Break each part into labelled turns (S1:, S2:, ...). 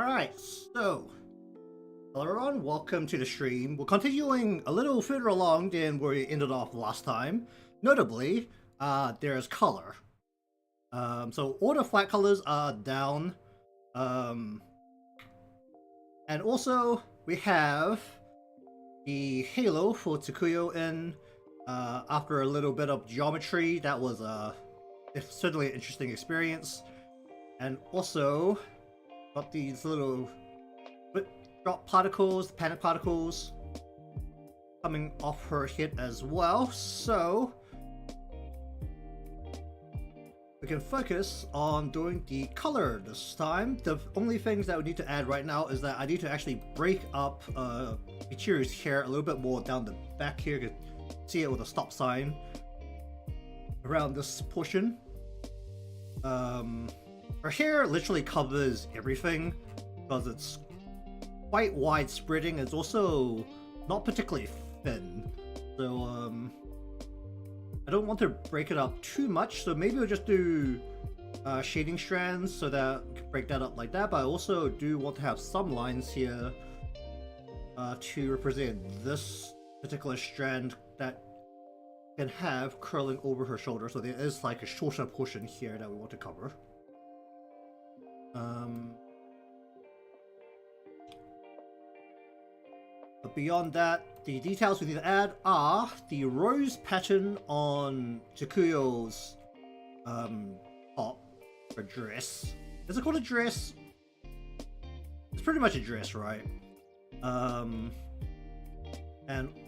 S1: Alright, so hello everyone, welcome to the stream. We're continuing a little further along than where we ended off last time. Notably, there's color. So all the flat colors are down. And also we have the halo for Tsukuyo in. After a little bit of geometry, that was certainly an interesting experience. And also got these little drop particles, panic particles coming off her head as well, so we can focus on doing the color this time. The only things that we need to add right now is that I need to actually break up Michiru's hair a little bit more down the back here. You can see it with a stop sign around this portion. Her hair literally covers everything because it's quite widespreading. It's also not particularly thin, so I don't want to break it up too much, so maybe we'll just do shading strands so that we can break that up like that. But I also do want to have some lines here to represent this particular strand that can have curling over her shoulder, so there is like a shorter portion here that we want to cover. But beyond that, the details we need to add are the rose pattern on Tsukuyo's top, or dress. Is it called a dress? It's pretty much a dress, right? And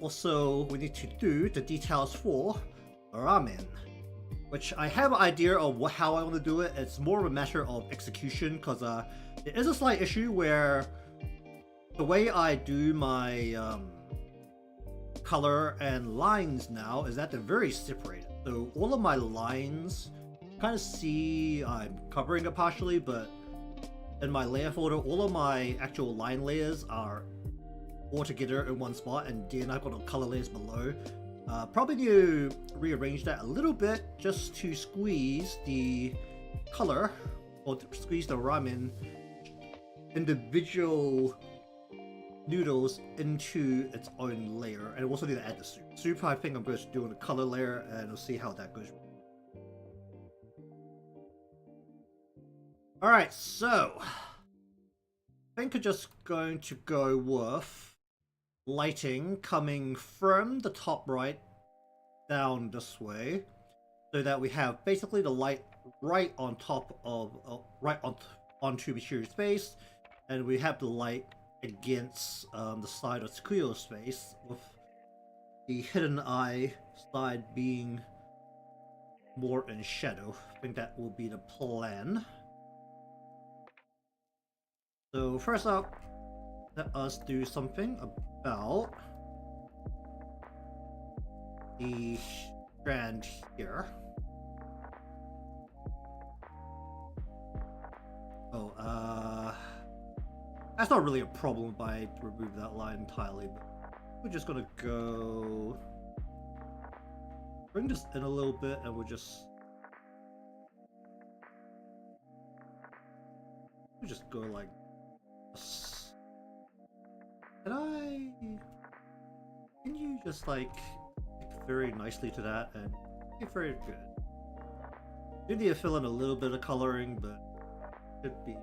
S1: also we need to do the details for ramen, which I have an idea of how I want to do it. It's more of a matter of execution, because there is a slight issue where the way I do my color and lines now is that they're very separated. So all of my lines, you kind of see I'm covering it partially, but in my layer folder, all of my actual line layers are all together in one spot, and then I've got the color layers below. Probably need to rearrange that a little bit just to squeeze the color, or to squeeze the ramen individual noodles into its own layer. And also need to add the soup. Soup, I think I'm going to do on the color layer, and we'll see how that goes. Alright, so I think I'm just going to go with lighting coming from the top right down this way, so that we have basically the light right on top of onto Michiru's face, and we have the light against the side of Tsukuyo's face, with the hidden eye side being more in shadow. I think that will be the plan. So first up, let us do something about the strand here. Oh, that's not really a problem if I remove that line entirely, but we're just gonna go bring this in a little bit, and we'll just go like this. Can you just like stick very nicely to that, and it's very good. You need to fill in a little bit of coloring, but it should be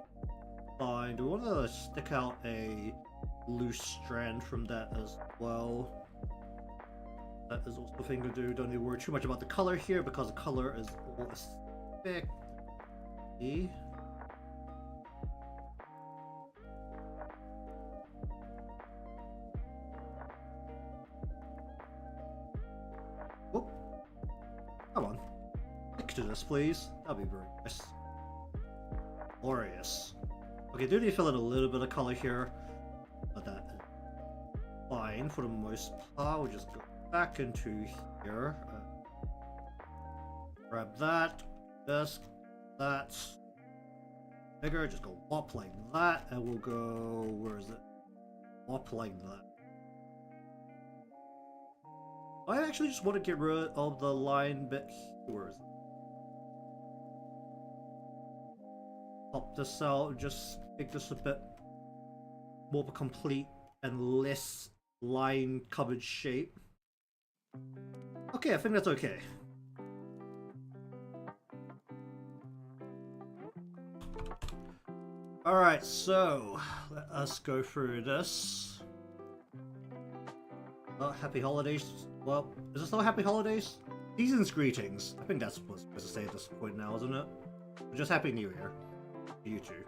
S1: fine. Do we want to stick out a loose strand from that as well? That is also a thing to do. Don't need to worry too much about the color here, because the color is all aesthetic. Whoop. Come on. Stick to this, please. That'd be very nice. Glorious. Okay, do need to fill in a little bit of color here, but that is fine for the most part. We'll just go back into here. Grab that, this, that. Bigger, just go whop like that, and we'll go, where is it? Whop like that. I actually just want to get rid of the line bit. Where is it? Pop this out, just make this a bit more of a complete and less line covered shape. Okay, I think that's okay. Alright, so let us go through this. Happy holidays. Well, is it still happy holidays? Season's greetings. I think that's what I'm supposed to say at this point now, isn't it? Just happy new year. To you too.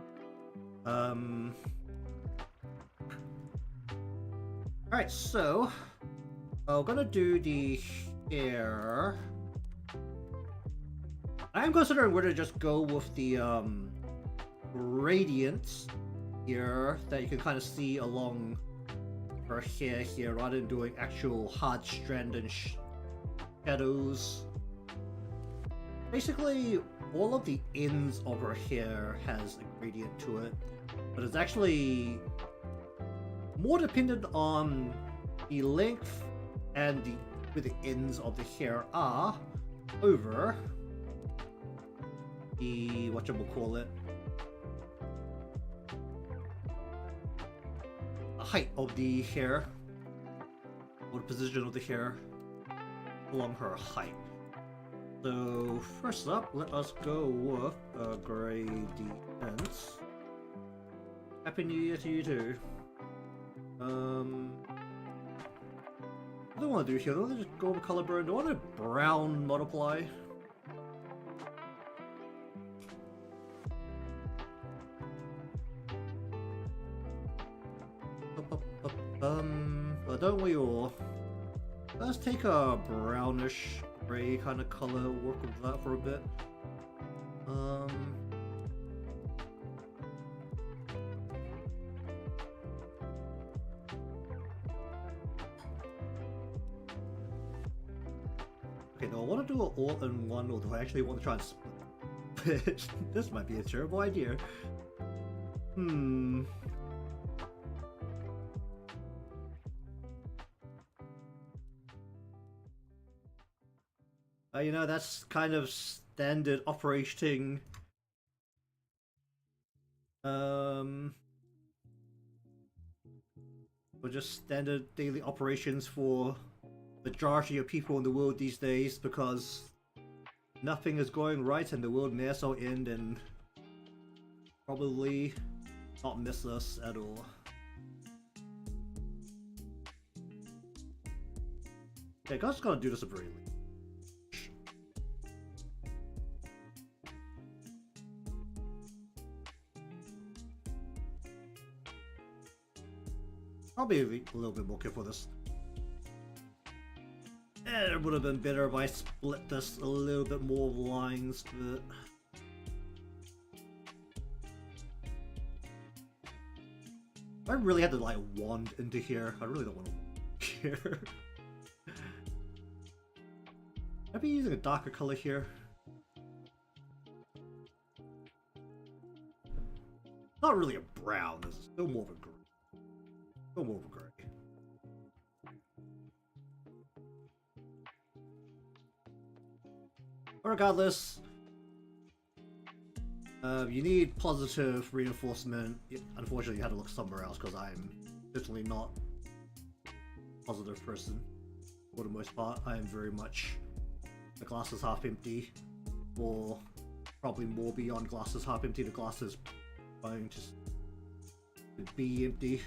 S1: Alright, so we're gonna do the hair. I'm considering whether to just go with the gradient here that you can kind of see along her hair here, rather than doing actual hard strand and shadows. Basically, all of the ends of her hair has a gradient to it, but it's actually more dependent on the length and where the ends of the hair are over the whatchamacallit, height of the hair, or the position of the hair along her height. So first up, let us go with a gradient. Happy New Year to you too. What do I want to do here? Do I want to just go with color burn? Do I want to brown multiply? Well, don't we all? Let's take a brownish gray kind of color, work with that for a bit. Okay, do I want to do it all in one, or do I actually want to try and split? This might be a terrible idea. You know, that's kind of standard operating. Or just standard daily operations for the majority of people in the world these days, because nothing is going right and the world may as well end and probably not miss us at all. Okay, I'm just gonna do this a very Probably a little bit more careful for this. It would have been better if I split this a little bit more lines, but I really had to like wand into here. I really don't want to wand here. I'd be using a darker color here. Not really a brown, this is still more of a gray. Still more of a gray. But regardless, you need positive reinforcement. Unfortunately, you had to look somewhere else because I'm definitely not a positive person for the most part. I am very much the glass is half empty, or probably more beyond glass is half empty. The glass is going to be empty.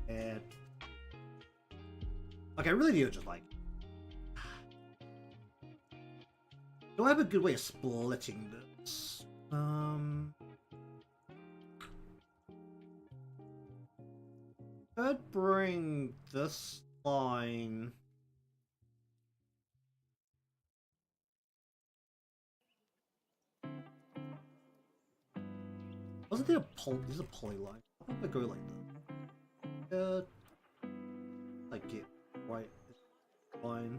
S1: And okay, I really need to just like, do I have a good way of splitting this? Could bring this line. Wasn't there a this is a poly line? How about I go like that? Like get right line.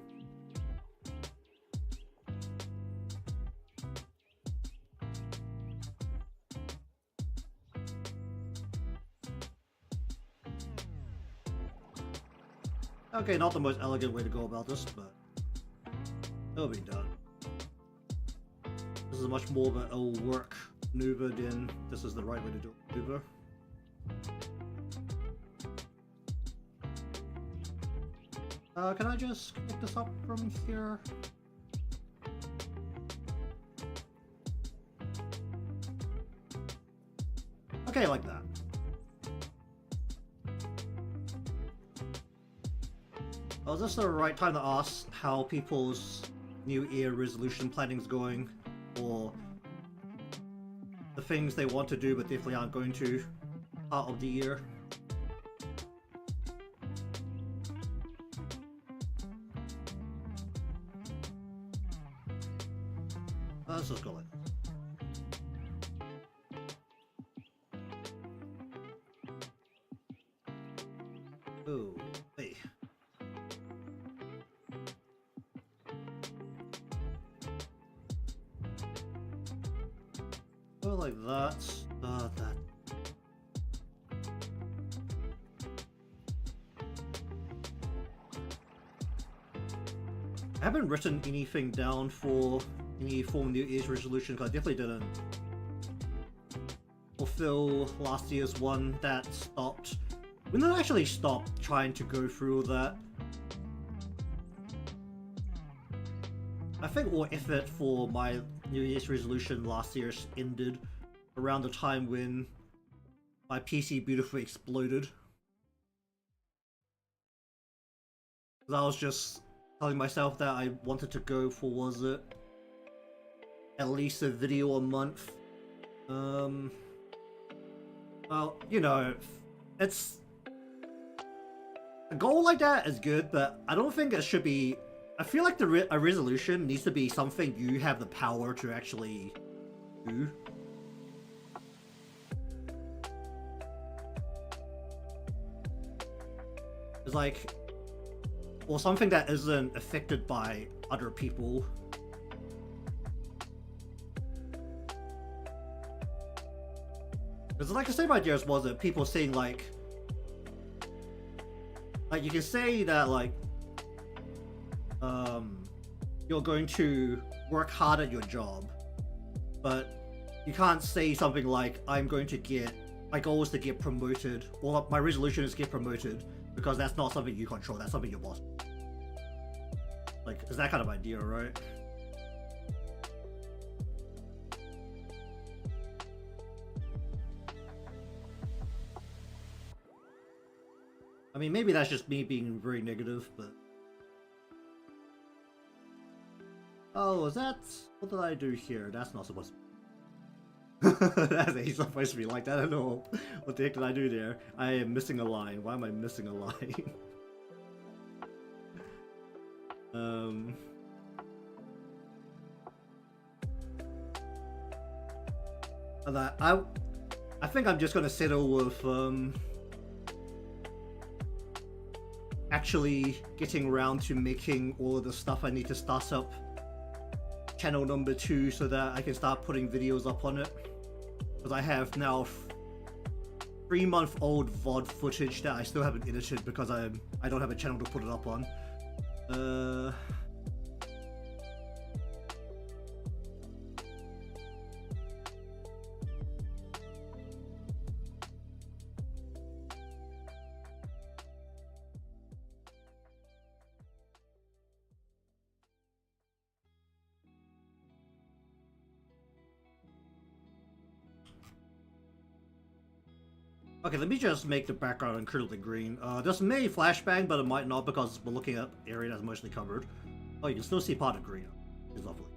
S1: Okay, not the most elegant way to go about this, but it'll be done. This is much more of a work maneuver than this is the right way to do a maneuver. Can I just pick this up from here? Okay, like that. Oh, is this the right time to ask how people's New Year resolution planning's going? Or the things they want to do but definitely aren't going to part of the year? Let's just go like this. Oh, hey. Go like that. That. I haven't written anything down for any form of New Year's resolution because I definitely didn't fulfill last year's one that stopped. When did I actually stop trying to go through all that? I think all effort for my New Year's resolution last year ended around the time when my PC beautifully exploded. Because I was just telling myself that I wanted to go for, was it, at least a video a month. Well, you know, it's a goal like that is good, but I don't think it should be. I feel like a resolution needs to be something you have the power to actually do. It's like, or something that isn't affected by other people. Because like the same idea as was it people saying like you can say that like you're going to work hard at your job, but you can't say something like my goal is to get promoted, or my resolution is to get promoted, because that's not something you control, that's something your boss. Like, it's that kind of idea, right? I mean, maybe that's just me being very negative, but... Oh, is that... What did I do here? That's not supposed to be... That's ain't supposed to be like that at all. What the heck did I do there? I am missing a line. Why am I missing a line? I think I'm just gonna settle with, actually getting around to making all of the stuff I need to start up channel number 2 so that I can start putting videos up on it. Because I have now 3-month-old VOD footage that I still haven't edited because I don't have a channel to put it up on. Okay, let me just make the background incredibly green. This may flashbang, but it might not because we're looking at the area that's mostly covered. Oh, you can still see part of green. It's lovely.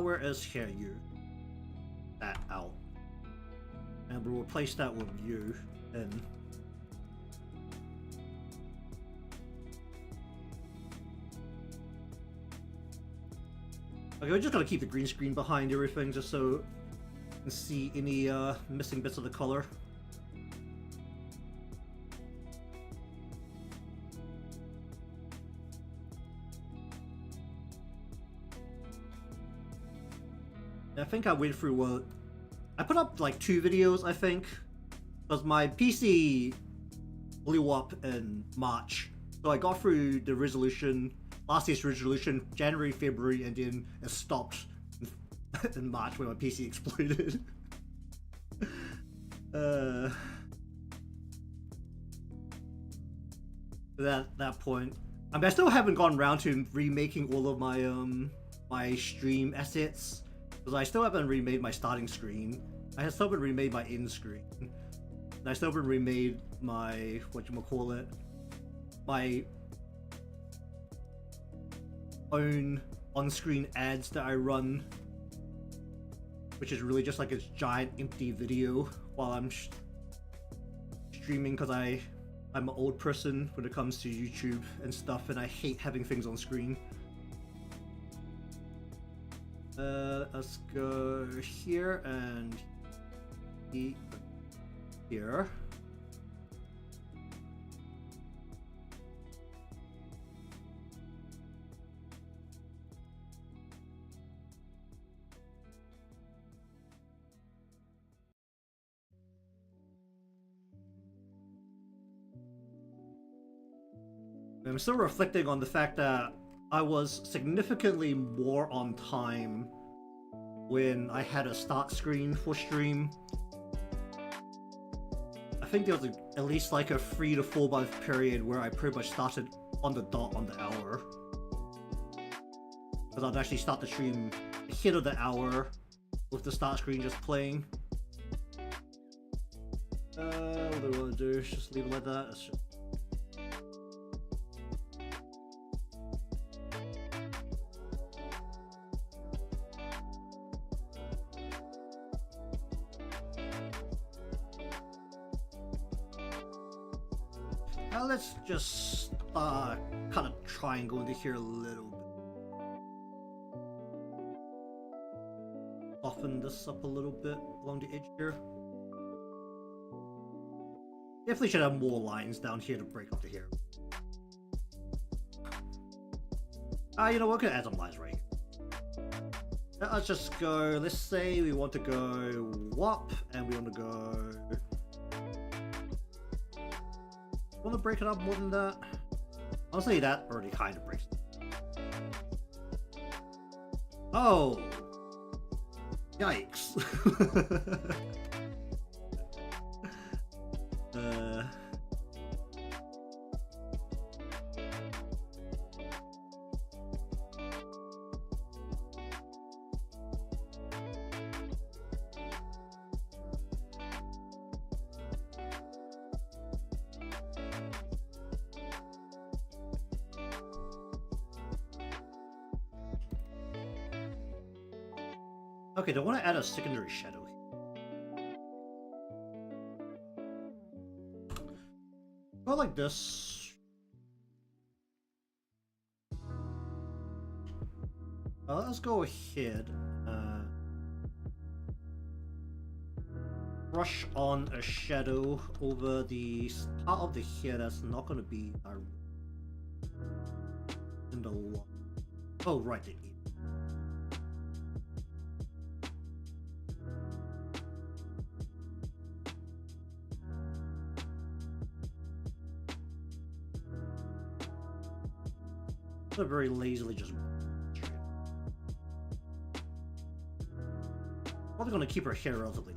S1: Where is here you? That out. And we'll replace that with you, and... Okay, we're just gonna keep the green screen behind everything just so and see any missing bits of the color. I think I went through I put up like 2 videos, I think, because my PC blew up in March. So I got through the resolution, last year's resolution, January, February, and then it stopped in March when my PC exploded. That point, I mean, I still haven't gone around to remaking all of my my stream assets, because I still haven't remade my starting screen. I still haven't remade my end screen. And I still haven't remade my whatchamacallit, my own on-screen ads that I run, which is really just like a giant empty video while I'm streaming, because I'm an old person when it comes to YouTube and stuff, and I hate having things on screen. Let's go here and here. I'm still reflecting on the fact that I was significantly more on time when I had a start screen for stream. I think there was at least like a 3 to 4 month period where I pretty much started on the dot on the hour. Because I'd actually start the stream ahead of the hour with the start screen just playing. What do I want to do? Just leave it like that. Let's just kind of try and go into here a little bit. Soften this up a little bit along the edge here. Definitely should have more lines down here to break up the hair. You know, we're gonna add some lines right here. Let's just go, let's say we want to go WAP, and we want to go... Want to break it up more than that? Honestly, that already kind of breaks it. Oh! Yikes. Okay, do I want to add a secondary shadow here? Go like this. Let's go ahead. Brush on a shadow over the part of the hair that's not going to be in the line. Oh, right, the ear. Very lazily just probably gonna keep her hair relatively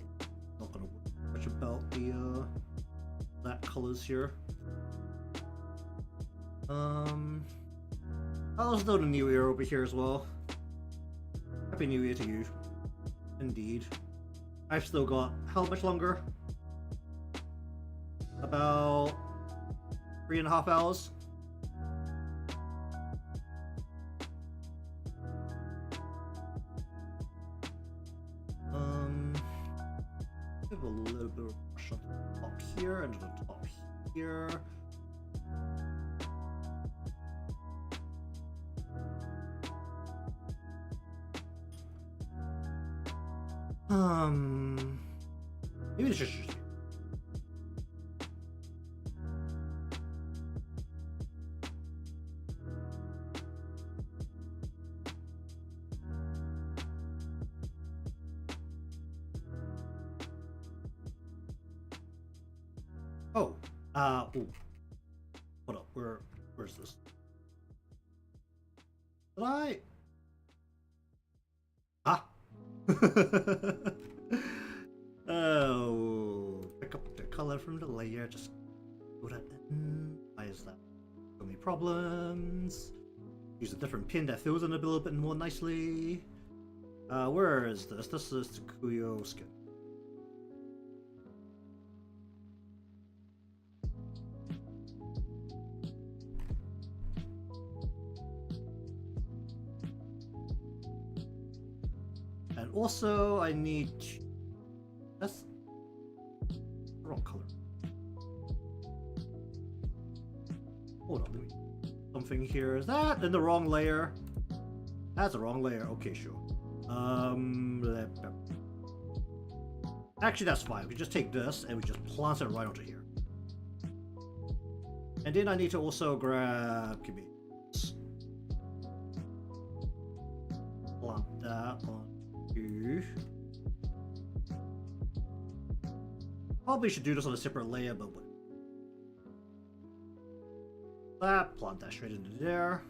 S1: not gonna worry much about the that colors here. I'll just do the new year over here as well. Happy New Year to you. Indeed. I've still got how much longer? About 3.5 hours. A little bit of brush on the top here and the top here. Maybe it's just oh, Ooh. Hold up, where's this? Did I? Ah! Oh, pick up the color from the layer, just put that in. Why is that? So many problems. Use a different pin that fills in a little bit more nicely. Where is this? This is Tsukuyo skin. And also, I need... That's the wrong color. Hold on, let me... Something here. Is that in the wrong layer? That's the wrong layer. Okay, sure. Actually, that's fine. We just take this and we just plant it right onto here. And then I need to also grab... Give me... Plant that onto... Probably should do this on a separate layer, but what? That, plant that straight into there.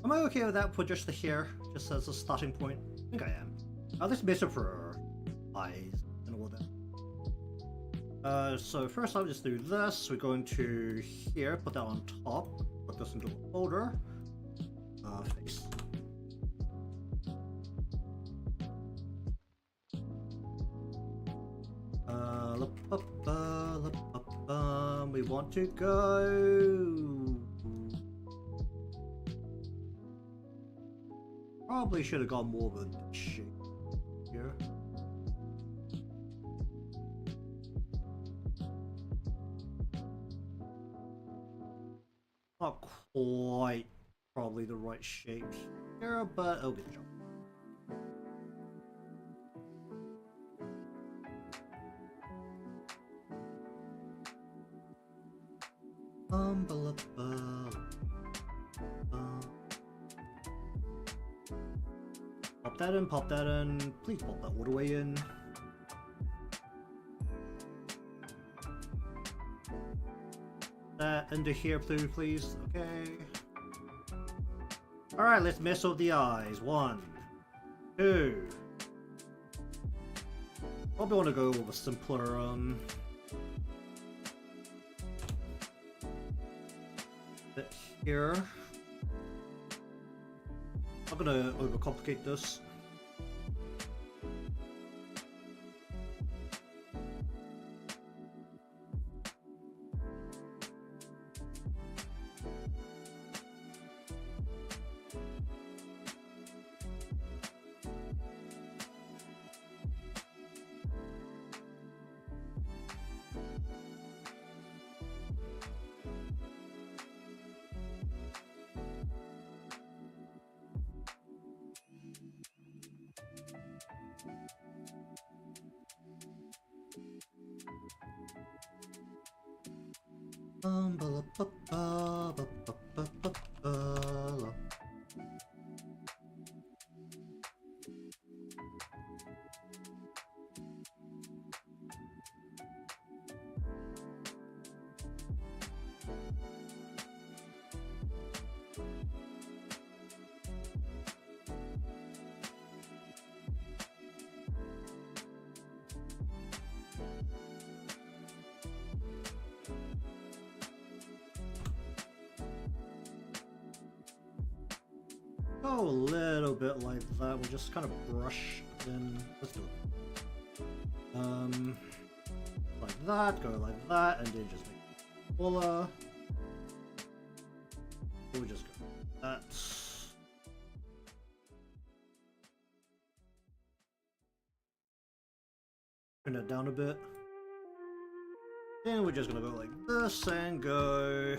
S1: Am I okay with that for just the hair, just as a starting point? I think I am. I'll just miss it for eyes and all that. So first I'll just do this. We're going to here, put that on top, put this into a folder. Face. We want to go. Probably should have got more of a shape here. Not quite probably the right shape here, but it'll get the job. Pop that in, pop that in. Please pop that all the way in. That into here too, please. Okay. Alright, let's mess with the eyes. 1, 2. Probably want to go with a simpler, bit here. I'm gonna overcomplicate this. Go a little bit like that. We'll just kind of brush in. Let's do it. Like that. Go like that, and then just make it fuller. We'll just go like that. Turn it down a bit. Then we're just gonna go like this and go.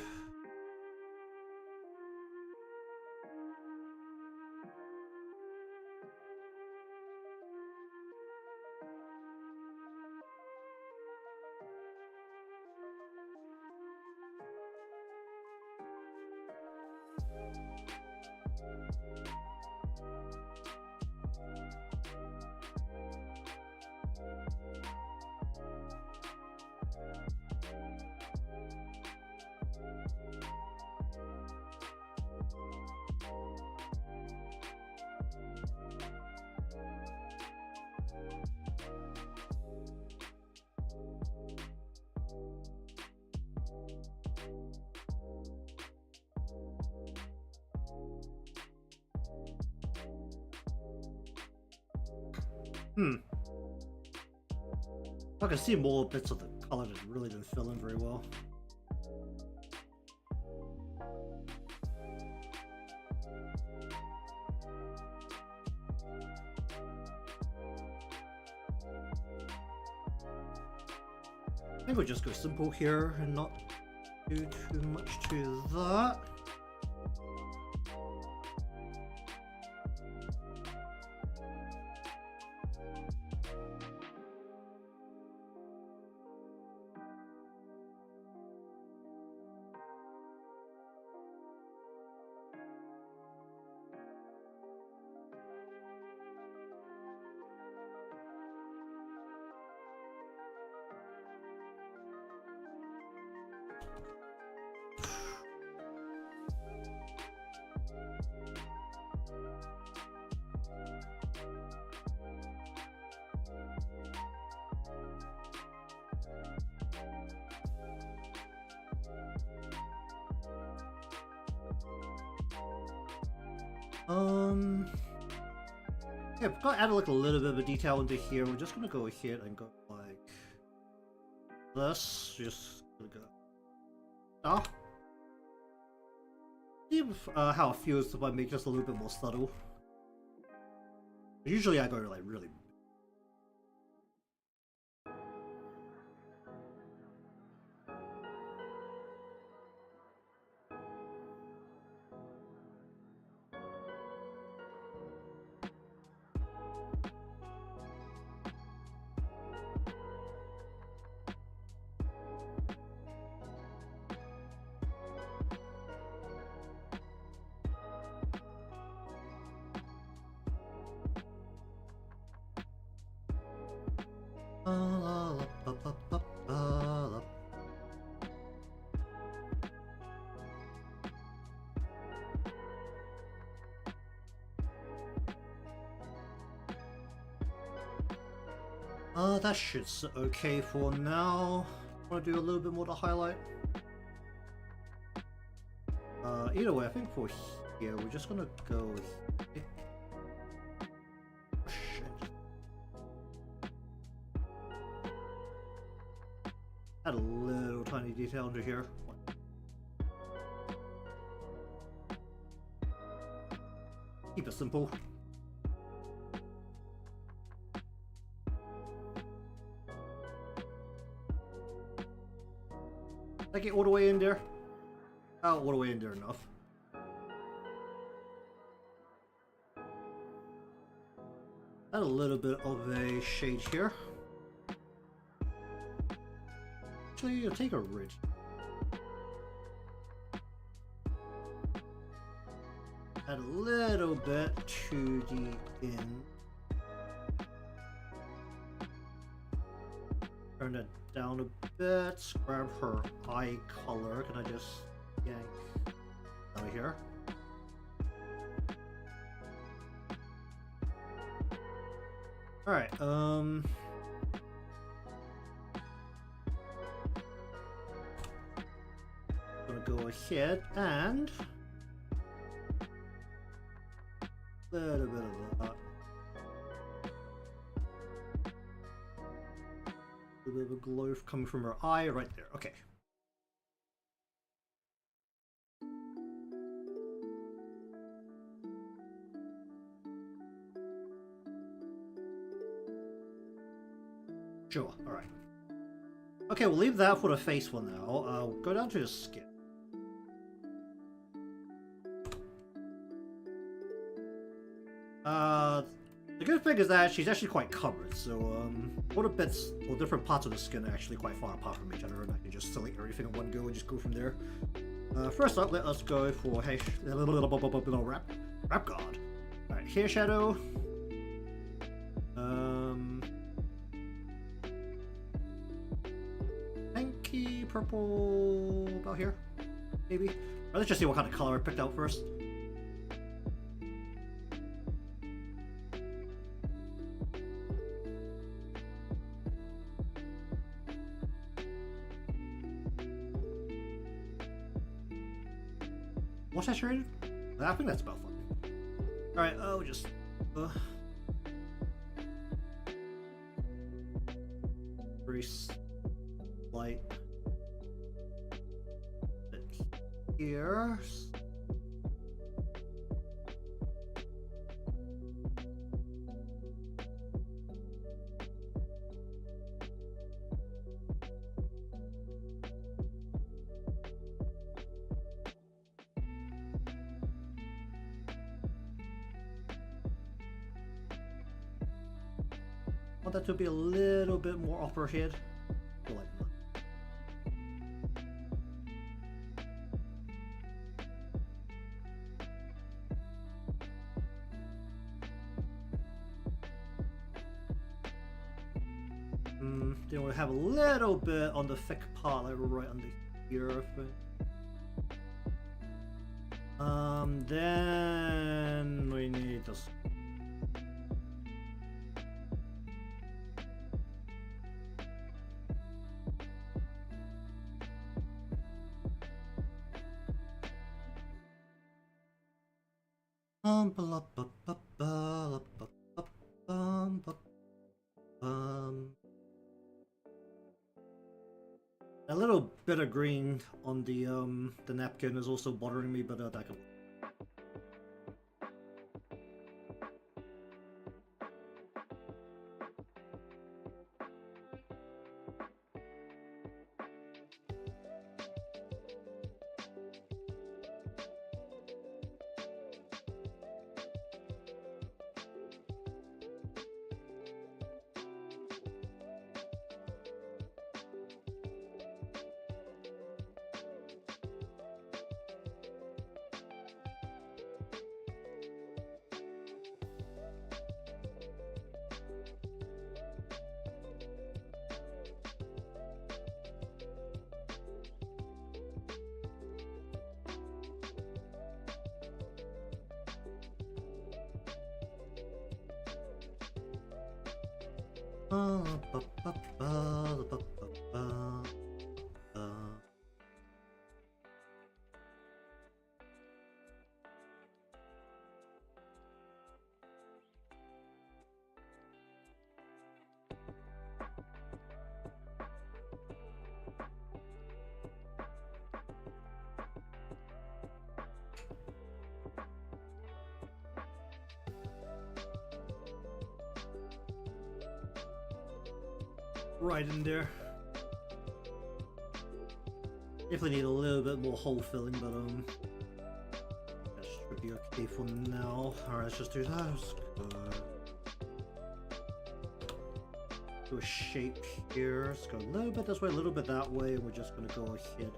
S1: I can see more bits of the color that really didn't fill in very well. I think we'll just go simple here and not do too much to that. Yeah, I've got to add like a little bit of detail into here. We're just gonna go ahead and go like this. Just gonna go. See how it feels if I make this a little bit more subtle. Usually I go like really. That shit's okay for now. Want to do a little bit more to highlight? Either way, I think for here, we're just gonna go with... Oh, shit. Add a little tiny detail under here. Keep it simple. Did I get all the way in there? Oh, all the way in there enough. Add a little bit of a shade here. Actually, I'll take a ridge. Add a little bit to the end. Turn it down a bit. Grab her eye color. Can I just yank out of here? Alright, gonna go ahead and a little bit of that. A little bit of a glow coming from her eye right there. Okay. Sure, alright. Okay, we'll leave that for the face one now. Go down to the skin. The good thing is that she's actually quite covered, so all the bits or different parts of the skin are actually quite far apart from each other, and I can just select everything in one go and just go from there. First up, let us go for rap guard. Alright, hair shadow. Pinky purple about here, maybe. Let's just see what kind of color I picked out first. More saturated? I think that's about fine. Alright, just very slight bit here. Want that to be a little bit more upper head. Like that. Then we have a little bit on the thick part, like right under here, I think. Then we need this. A little bit of green on the napkin is also bothering me, but that can. Right in there. Definitely need a little bit more hole filling, but that should be okay for now. Alright, let's just do that. Do a shape here. Let's go a little bit this way, a little bit that way, and we're just gonna go ahead.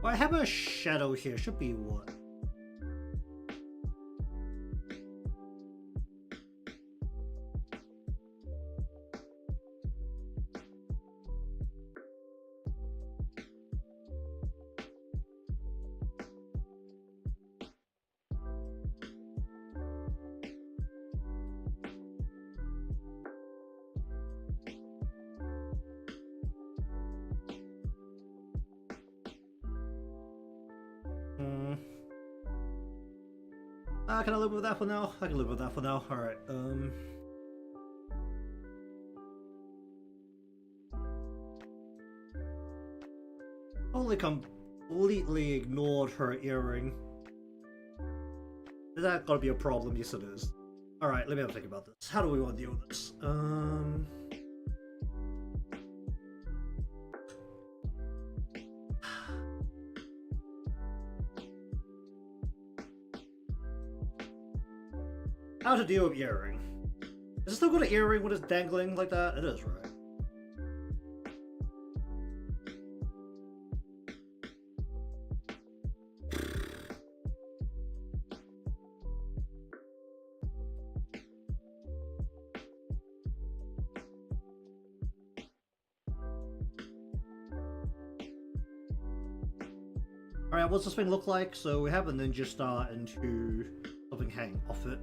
S1: Well, I have a shadow here. Should be what? Can I live with that for now? I can live with that for now. Alright, Totally completely ignored her earring. Is that gonna be a problem? Yes it is. Alright, let me have a think about this. How do we want to deal with this? How to deal with earring? Is it still got an earring when it's dangling like that? It is, right? Alright, what's this thing look like? So we have a ninja star into something hanging off it.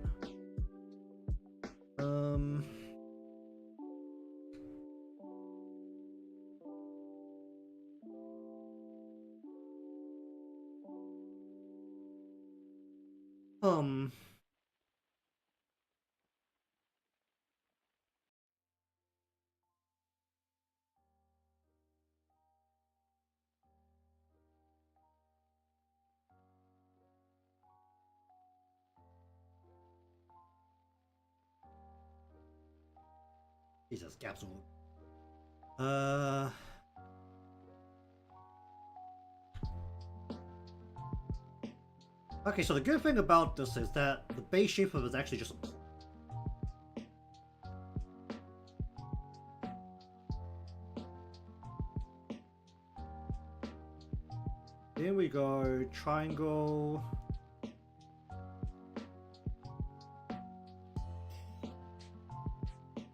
S1: Jesus, capsule. Okay, so the good thing about this is that the base shape of it is actually just a... Then we go triangle.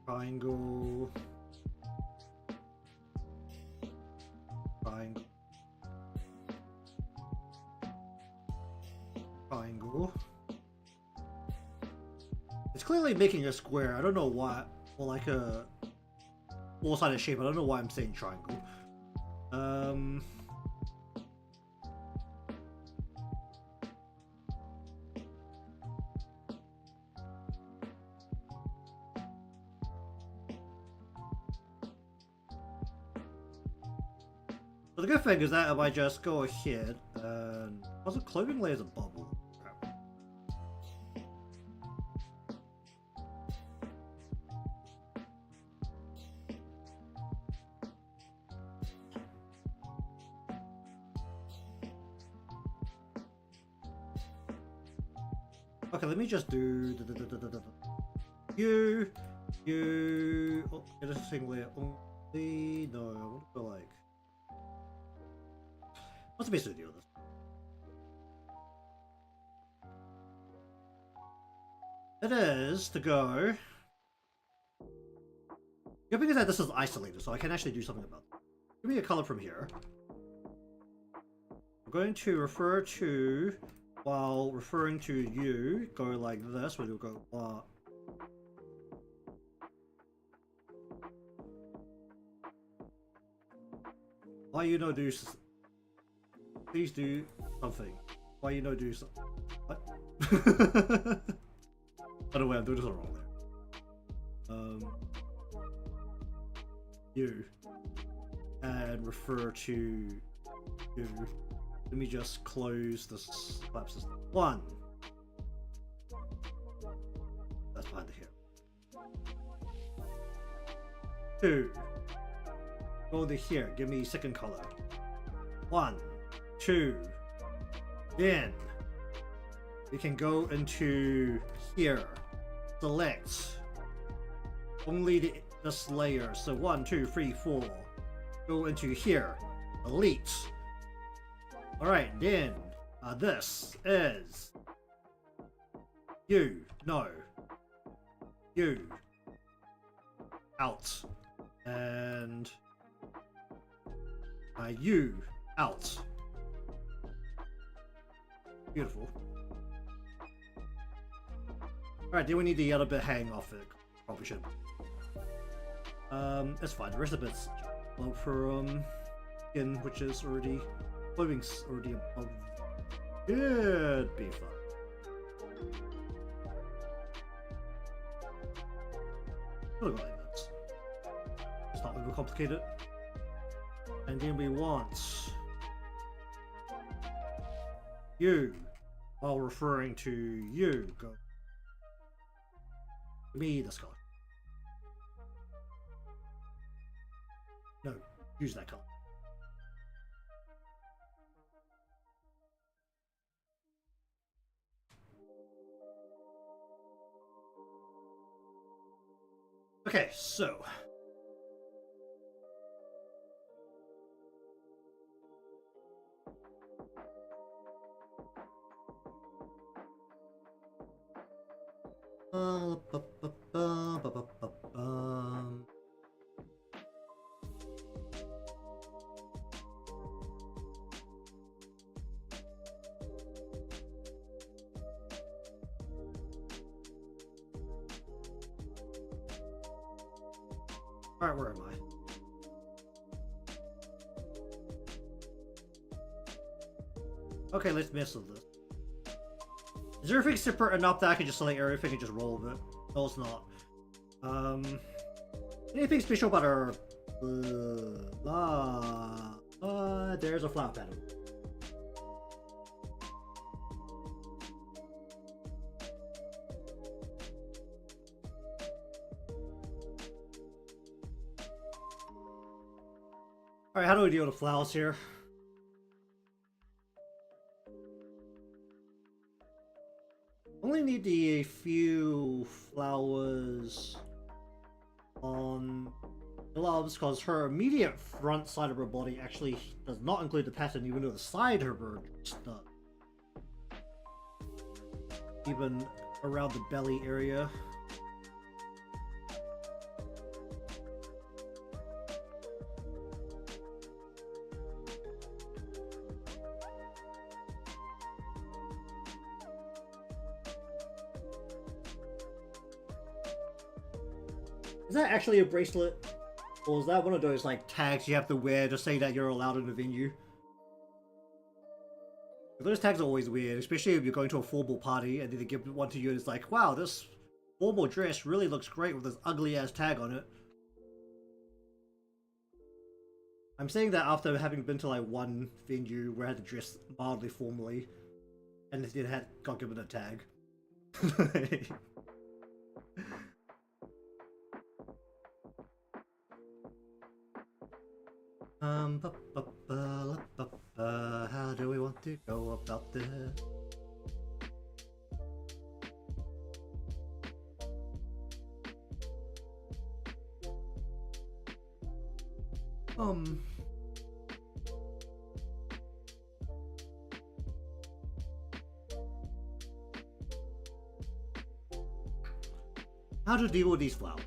S1: Triangle. Triangle. Triangle. It's clearly making a square. I don't know why. Or like a four-sided shape. I don't know why I'm saying triangle. But the good thing is that if I just go ahead and... Also, clothing layers a bubble. Crap. Okay, let me just do... You... Oh, interesting layer only... No, I want to go like... What's the best way to deal with this? It is to go... The thing is that this is isolated, so I can actually do something about it. Give me a color from here. I'm going to refer to... While referring to you, go like this, where you'll go... Why you no do... Please do something. Why you no do something? What? By the way, I'm doing this all wrong there. You. And refer to you. Let me just close this flap system. 1. That's behind the hair. 2. Go to here. Give me second color. 1. 2. Then we can go into here. Select only this layer. So 1, 2, 3, 4. Go into here. Elite. Alright, then this is you. No. You. Out. And you. Out. Beautiful. Alright, then we need the other bit hanging off it. Probably should. It's fine. The rest of it's low for skin, which is already clothing's already above. Should be fine. Look like this. It's not overcomplicated. And then we want you, while referring to you, go me this card. No, use that card. Okay, so alright, where am I? Okay, let's mess with this. Is everything separate enough that I can just select everything and just roll with it? No, it's not. Anything special about our... there's a flower pattern. Alright, how do we deal with the flowers here? Only need a few flowers on gloves because her immediate front side of her body actually does not include the pattern, even though the side of her does. Even around the belly area. Is that actually a bracelet? Or is that one of those like tags you have to wear to say that you're allowed in the venue? Those tags are always weird, especially if you're going to a formal party and then they give one to you and it's like, wow, this formal dress really looks great with this ugly ass tag on it. I'm saying that after having been to like one venue where I had to dress mildly formally and then got given a tag. How do we want to go about this? How to deal with these flowers?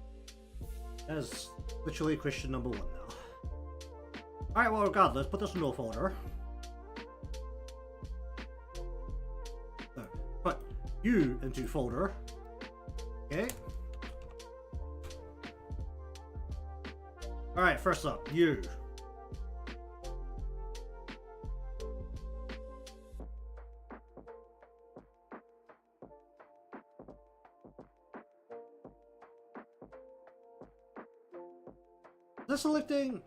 S1: That is literally question number 1 now. Alright, well, regardless, put this in a folder. So, put you into folder. Okay. Alright, first up, you. Is this selecting?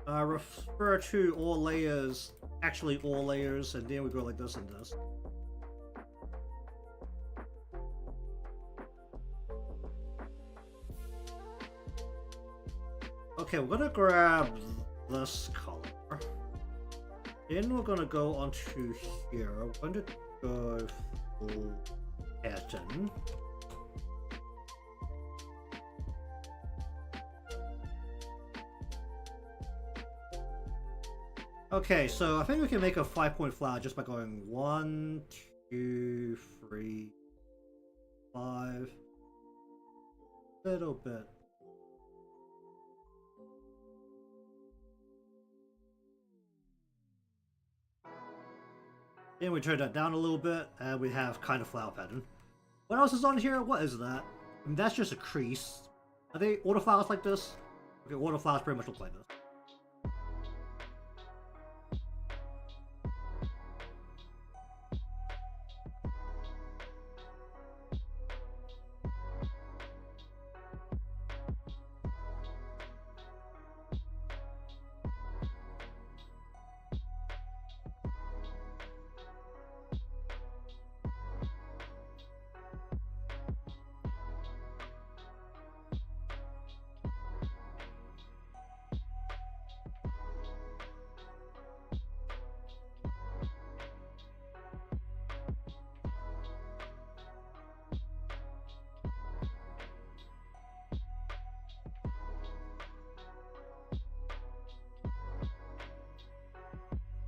S1: Refer to all layers, actually all layers, and then we go like this and this. Okay, we're gonna grab this color. Then we're gonna go onto here. We're going to go full pattern. Okay, so I think we can make a 5-point flower just by going 1, 2, 3, 5. Little bit. Then we turn that down a little bit, and we have kind of flower pattern. What else is on here? What is that? I mean, that's just a crease. Are they auto flowers like this? Okay, auto flowers pretty much look like this.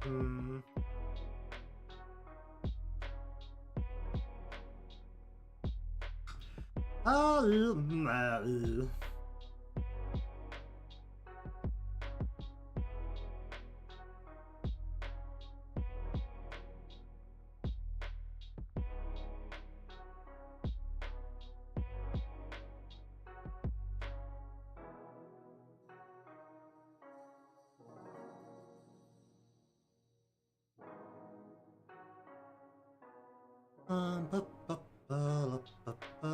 S1: Hmm. Ba, ba, ba, la, ba, ba, ba.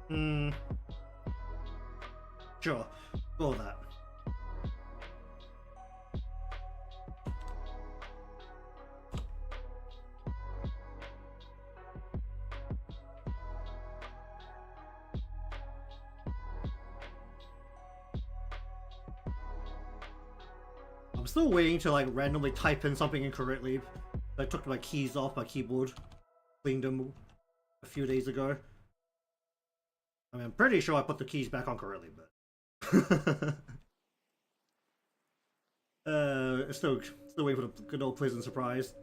S1: Hmm. Sure. Go with that. I'm still waiting to like randomly type in something incorrectly. I took my keys off my keyboard, cleaned them a few days ago. I mean, I'm pretty sure I put the keys back on correctly, but still waiting for the good old pleasant surprise.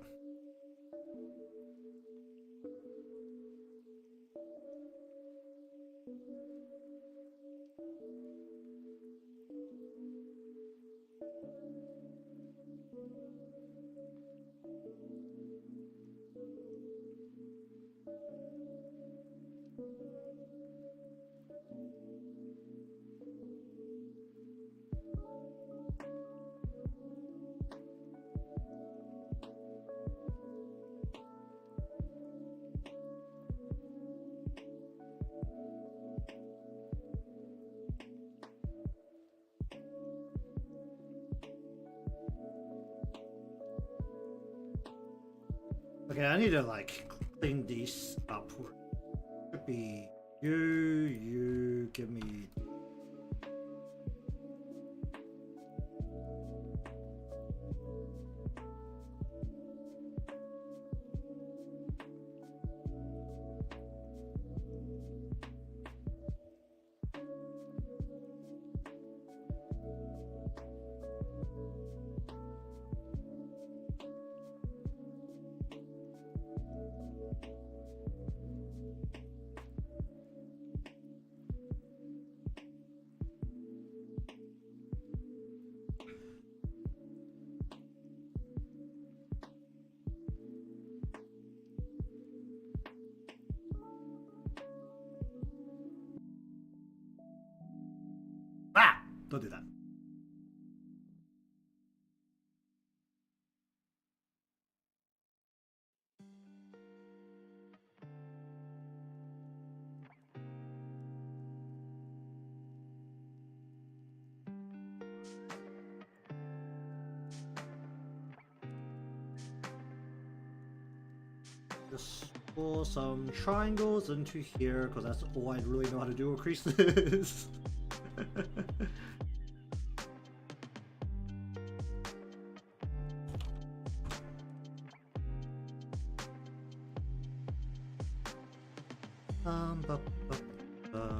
S1: Okay, I need to like clean these up. Could be you give me. Ah! Don't do that. Just pour some triangles into here, because that's all I really know how to do with creases. Ba, ba, ba.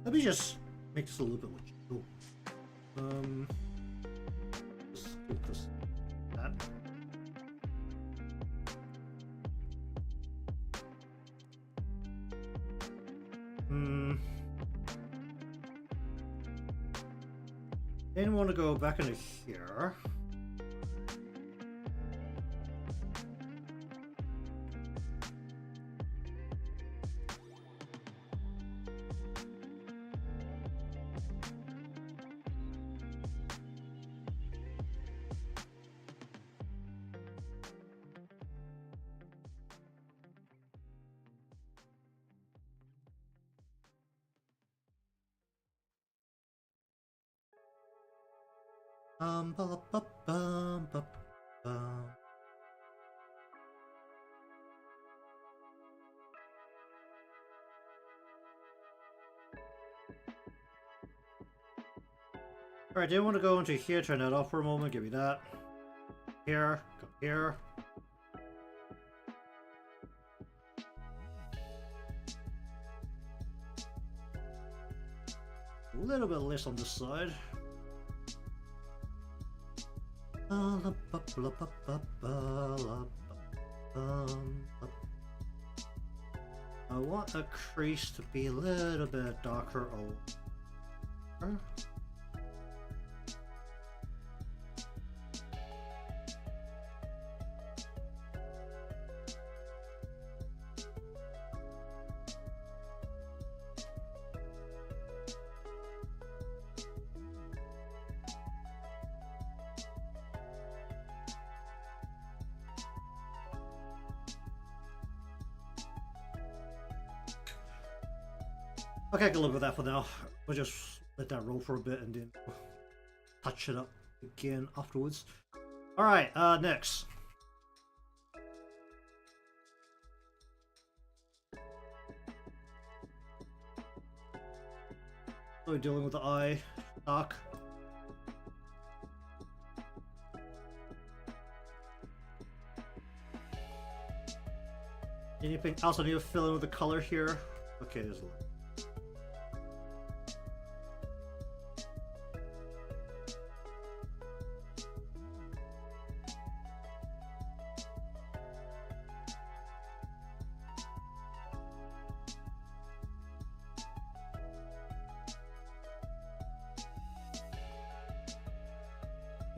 S1: Let me just make this a little bit more chill. Just skip this. That. Then want to go back into here. Ba, ba, ba, ba, ba. Alright, I want to go into here, turn that off for a moment, give me that. Here, come here. A little bit less on this side. I want a crease to be a little bit darker over. Okay, I can live with that for now. We'll just let that roll for a bit and then touch it up again afterwards. Alright, next. So we're dealing with the eye, dark. Anything else I need to fill in with the color here? Okay, there's a lot.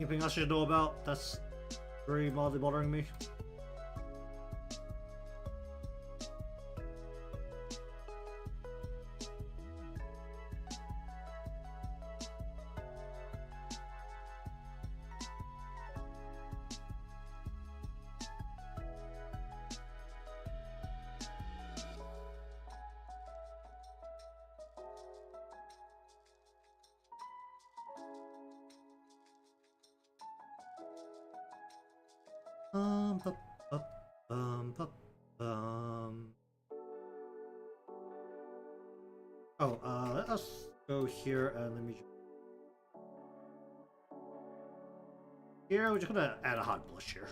S1: Anything else you should know about that's very mildly bothering me? Bum, bum, bum, bum. Oh, let us go here and let me just... Here, we're just gonna add a hot blush here.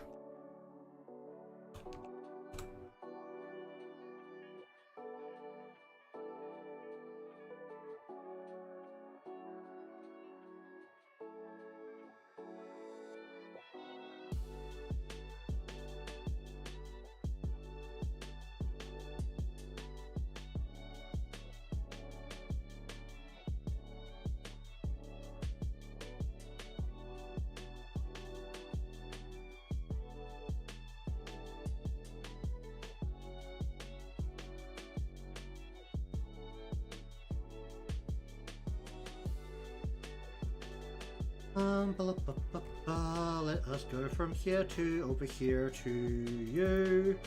S1: Let us go from here to over here to you.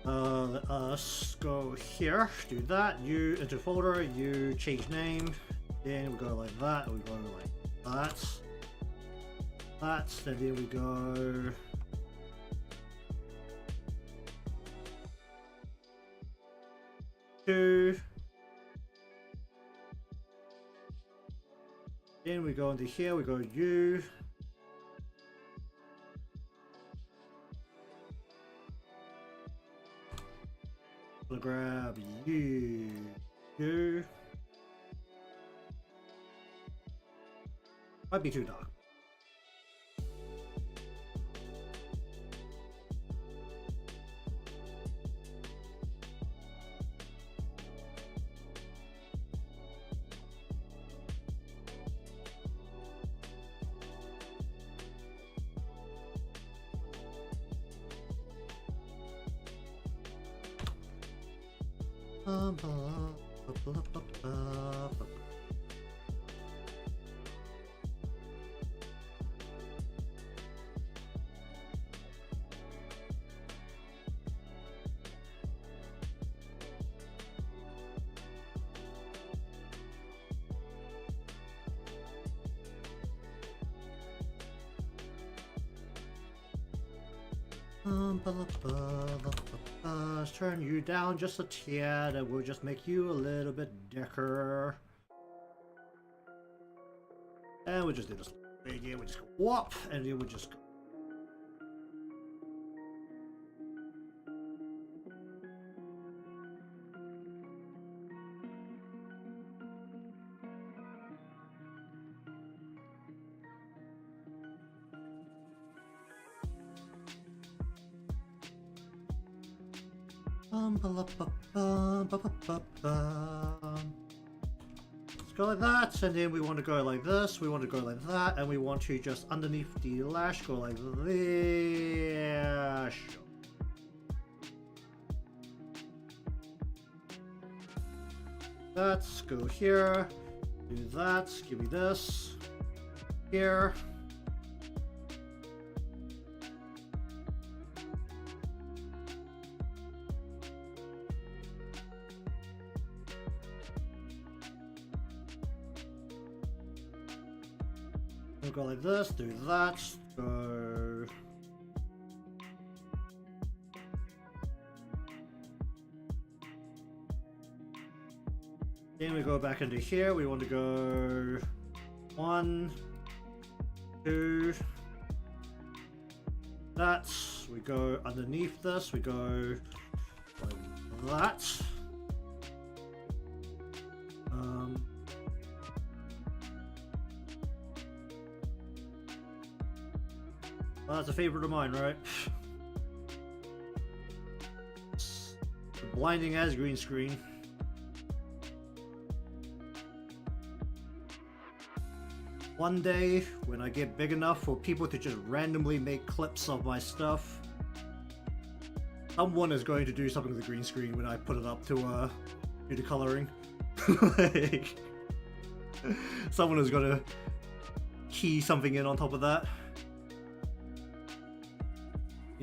S1: Let us go here, do that, you into folder, you change name, then we go like that, we go like that, and then we go to, then we go into here, we go you, we'll grab you, You might be too dark. Let's turn you down just a tad and we'll just make you a little bit darker. And we'll just do this. Yeah, we'll just go whoop, and then we'll just go. Let's go like that, and then we want to go like this, we want to go like that, and we want to just underneath the lash go like this. Let's go here, do that, give me this, here. We'll go like this, do that, go. Then we go back into here, we want to go 1, 2, that, we go underneath this, we go like that. Well, that's a favorite of mine, right? It's blinding as green screen. One day, when I get big enough for people to just randomly make clips of my stuff, someone is going to do something with the green screen when I put it up to do the coloring. Like, someone is gonna key something in on top of that.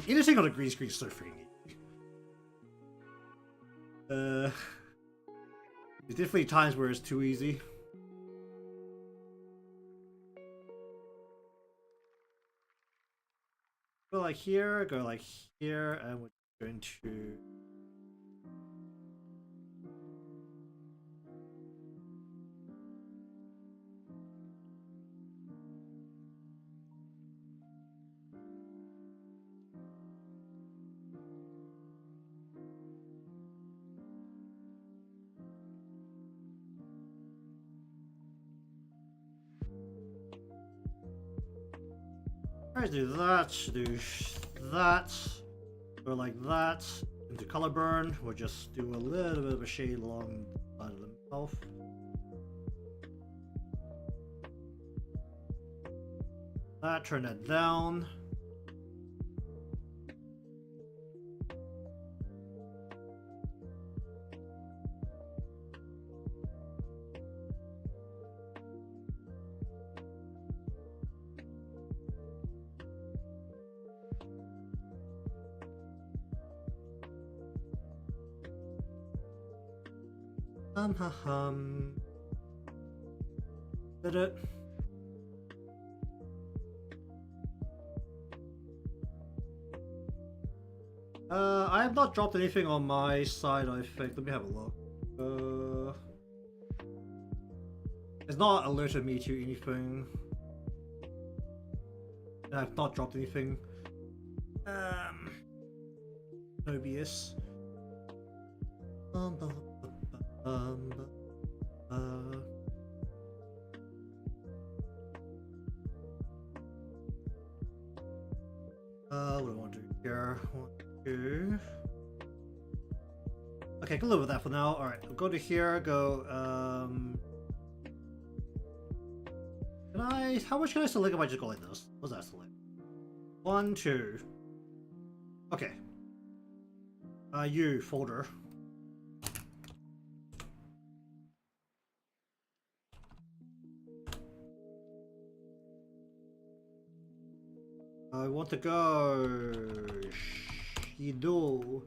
S1: Anything on a green screen is so freaking easy. There's definitely times where it's too easy. Go like here, and we're going to... Alright, do that, go like that, into color burn, we'll just do a little bit of a shade along the side of the mouth. That, turn that down. Did it? I have not dropped anything on my side, I think. Let me have a look. It's not alerted me to anything. I've not dropped anything. OBS. Um, uh, what do I want to do here? One, two. Okay, I can live with that for now. Alright, I'll go to here, go, can I, how much can I select if I just go like this? What's that select? 1, 2. Okay. You, folder. I want to go Shido.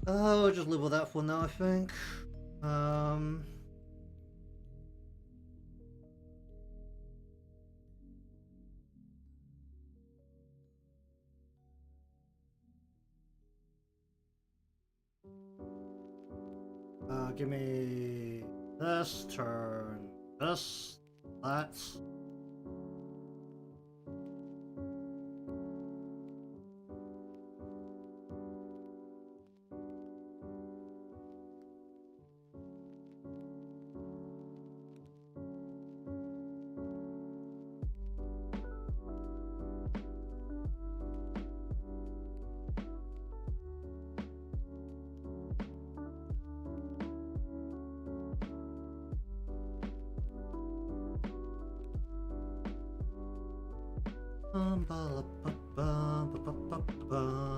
S1: I'll just live with that for now, I think. Give me this, turn this, that. Ba, ba, ba, ba, ba, ba, ba.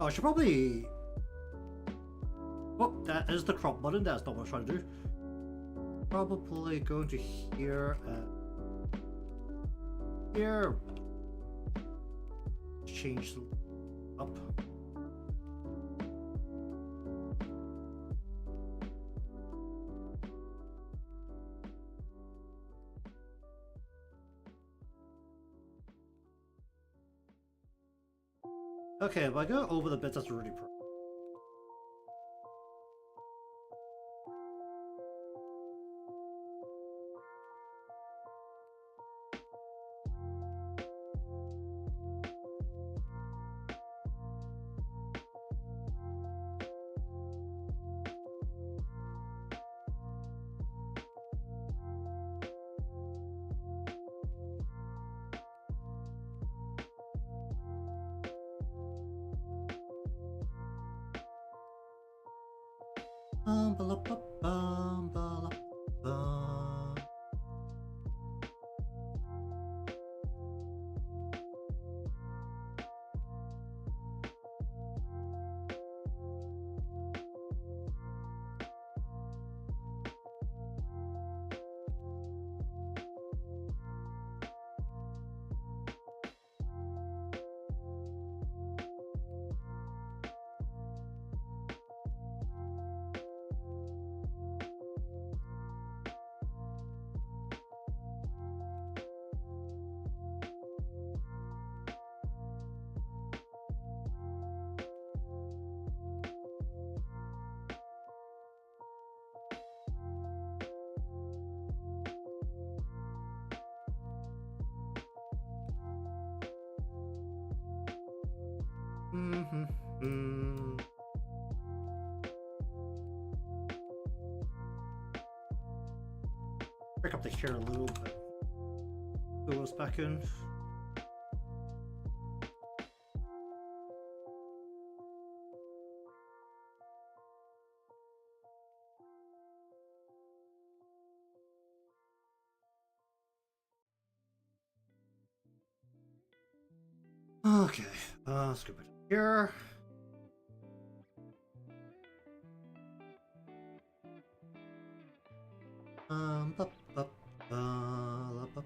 S1: Oh, I should probably... Oh, that is the crop button. That's not what I was trying to do. Probably going to here and here. Change up. Okay, if I go over the bits, that's really pro. Break up the chair a little bit. Go us back in. Okay, let's go back here. Bup, bup, bup.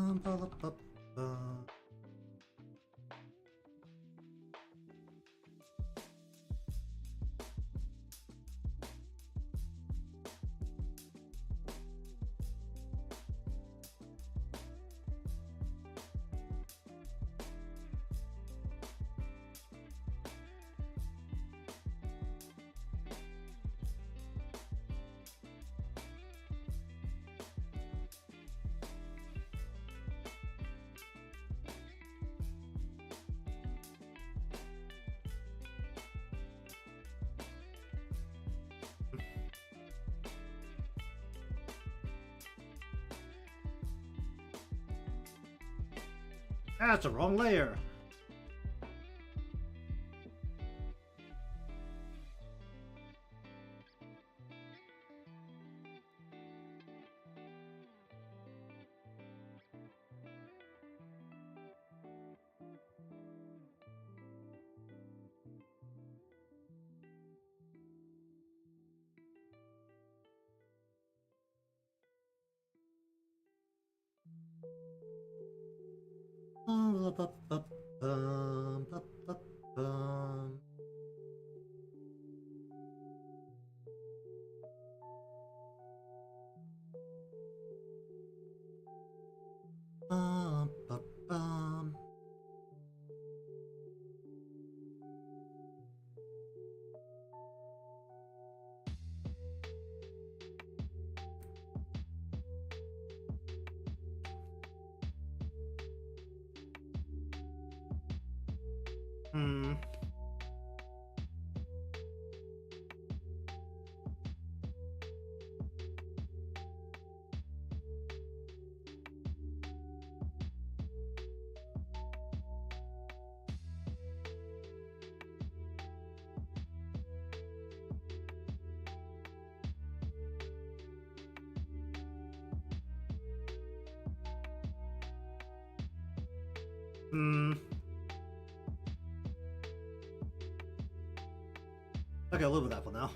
S1: Bup, bup, bup. That's the wrong layer. Bup, bup, bup, bup, bup, bup. Bum, bum, bum. Hmm. Hmm. Okay, I'll live with that for now.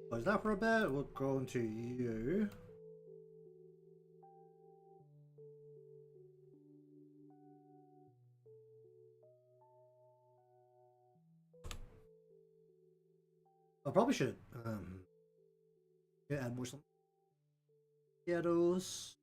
S1: Close that for a bit. We'll go into you. I probably should add more some ghettos.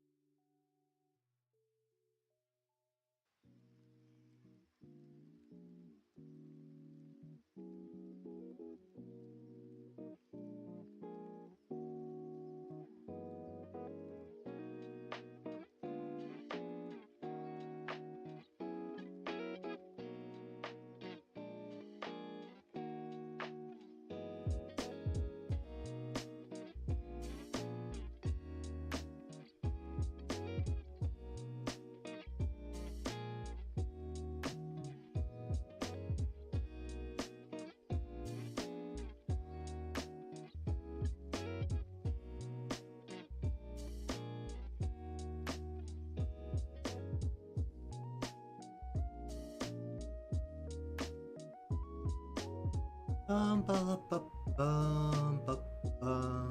S1: Ba, ba, ba, ba.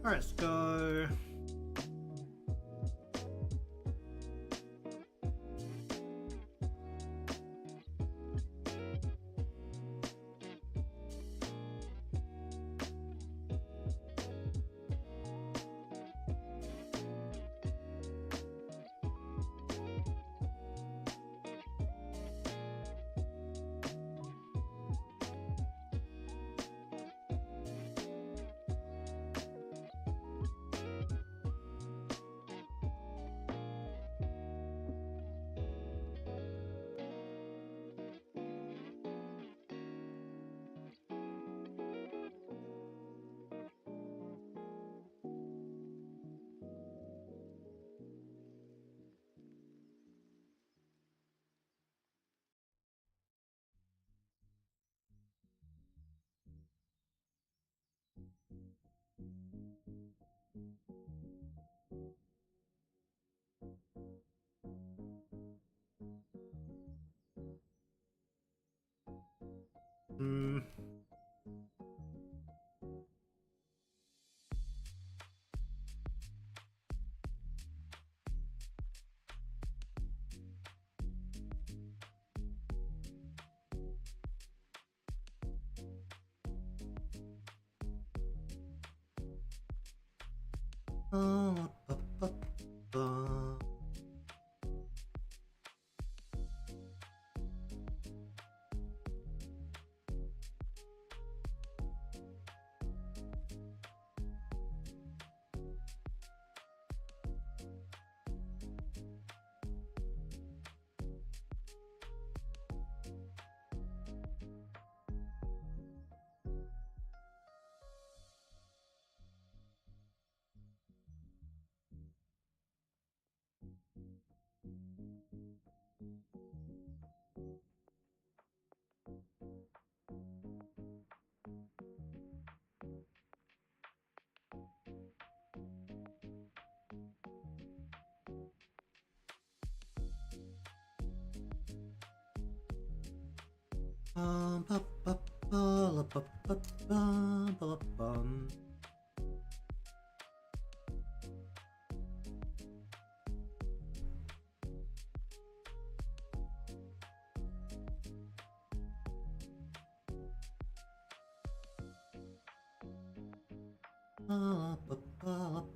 S1: Alright, let's go. Hmm. Ba, ba, ba, ba. Ba, ba, Ba-la-ba-ba-ba-ba-ba-bum. Ba-ba-ba-ba-ba-ba.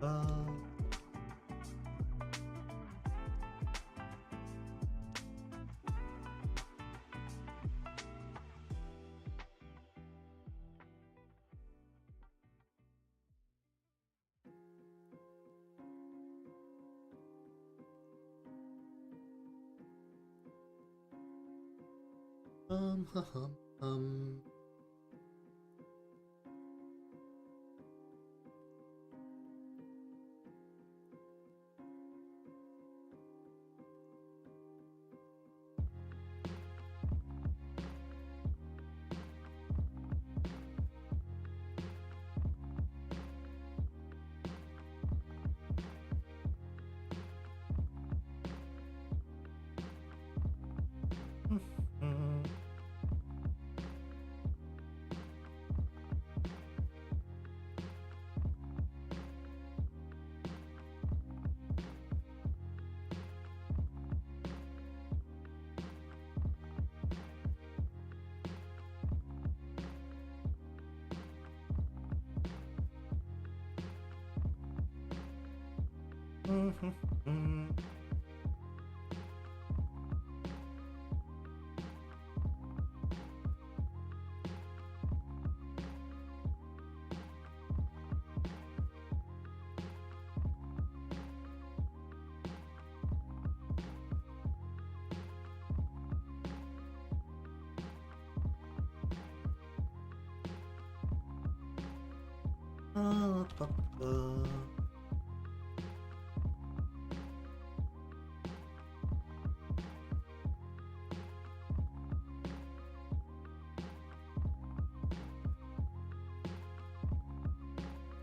S1: Bum. Hum, hum, hum.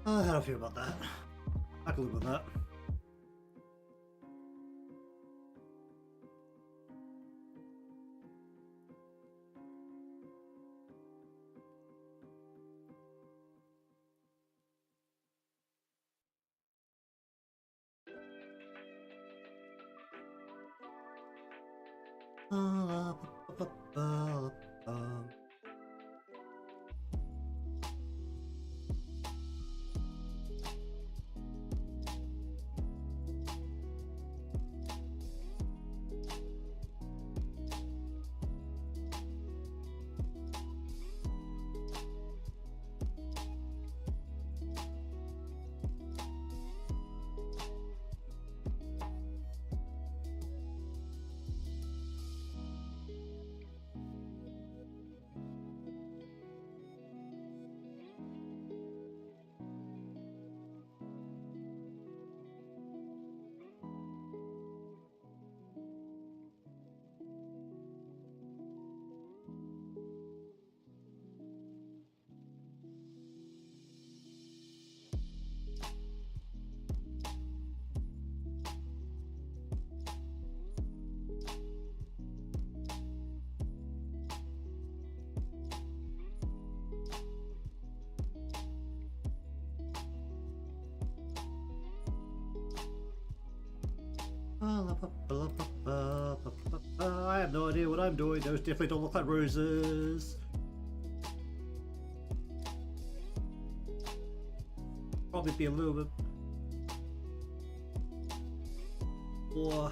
S1: How do I feel about that? I can live with that. I have no idea what I'm doing. Those definitely don't look like roses. Probably be a little bit more.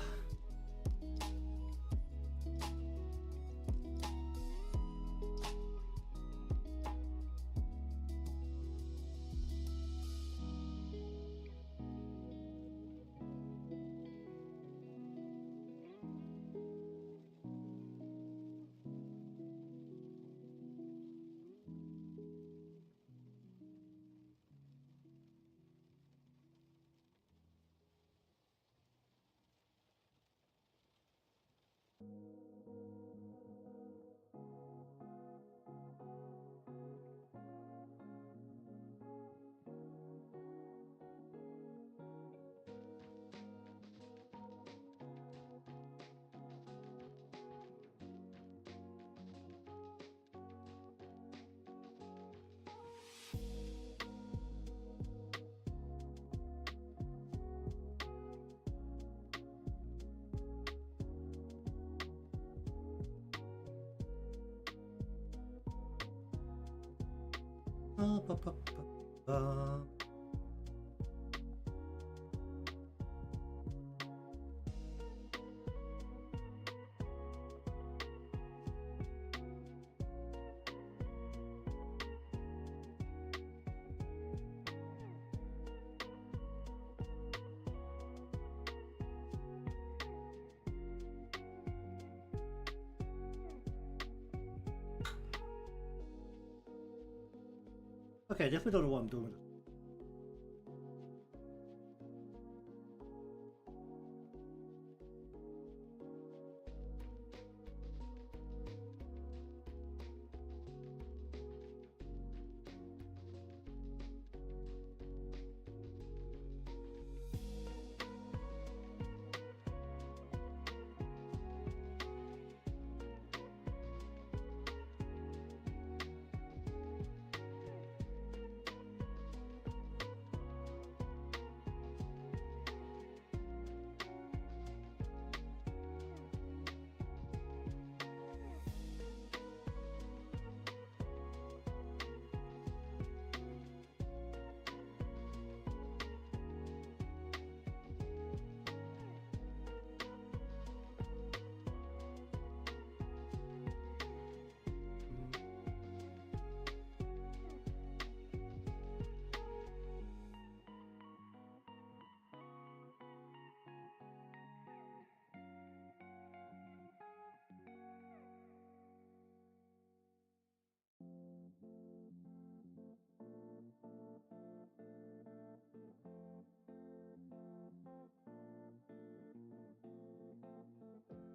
S1: Okay, definitely don't know what I'm doing.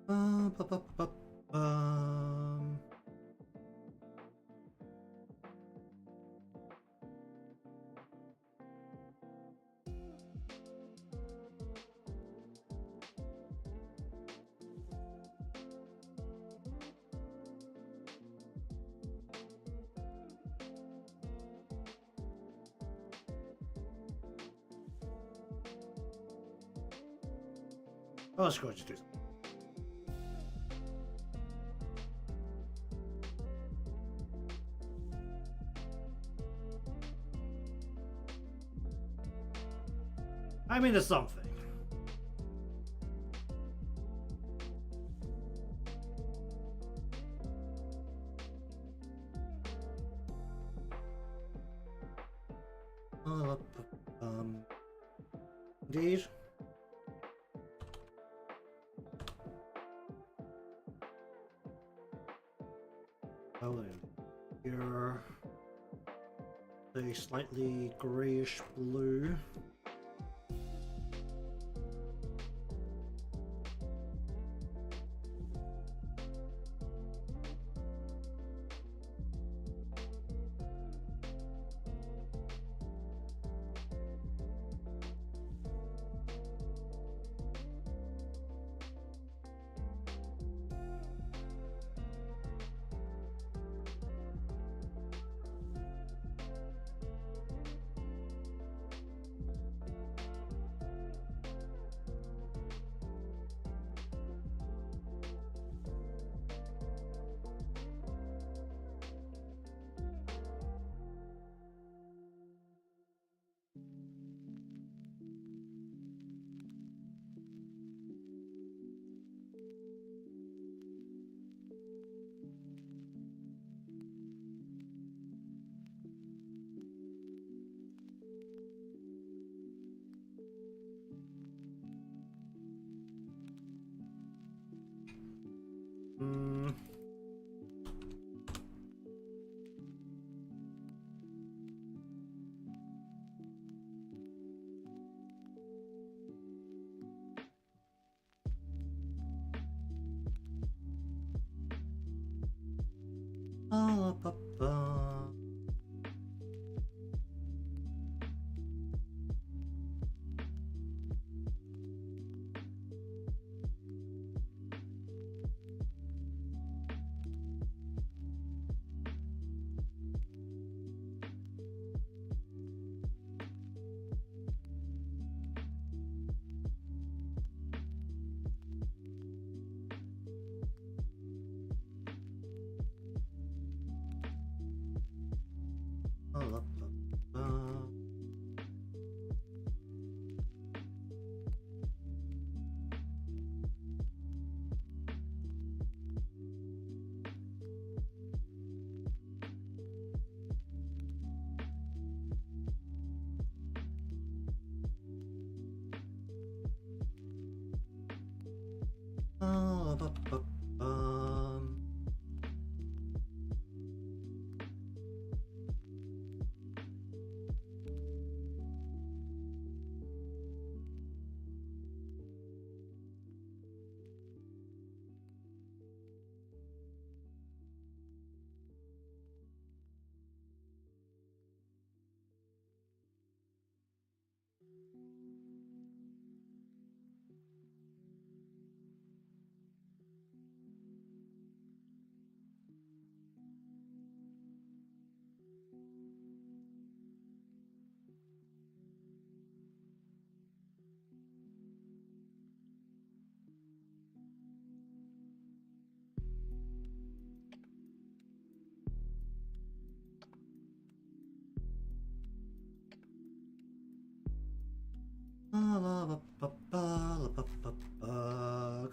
S1: Um, bu- bu- bu- um, I was going to do something. I mean, it's something. Indeed. Here, a slightly grayish blue.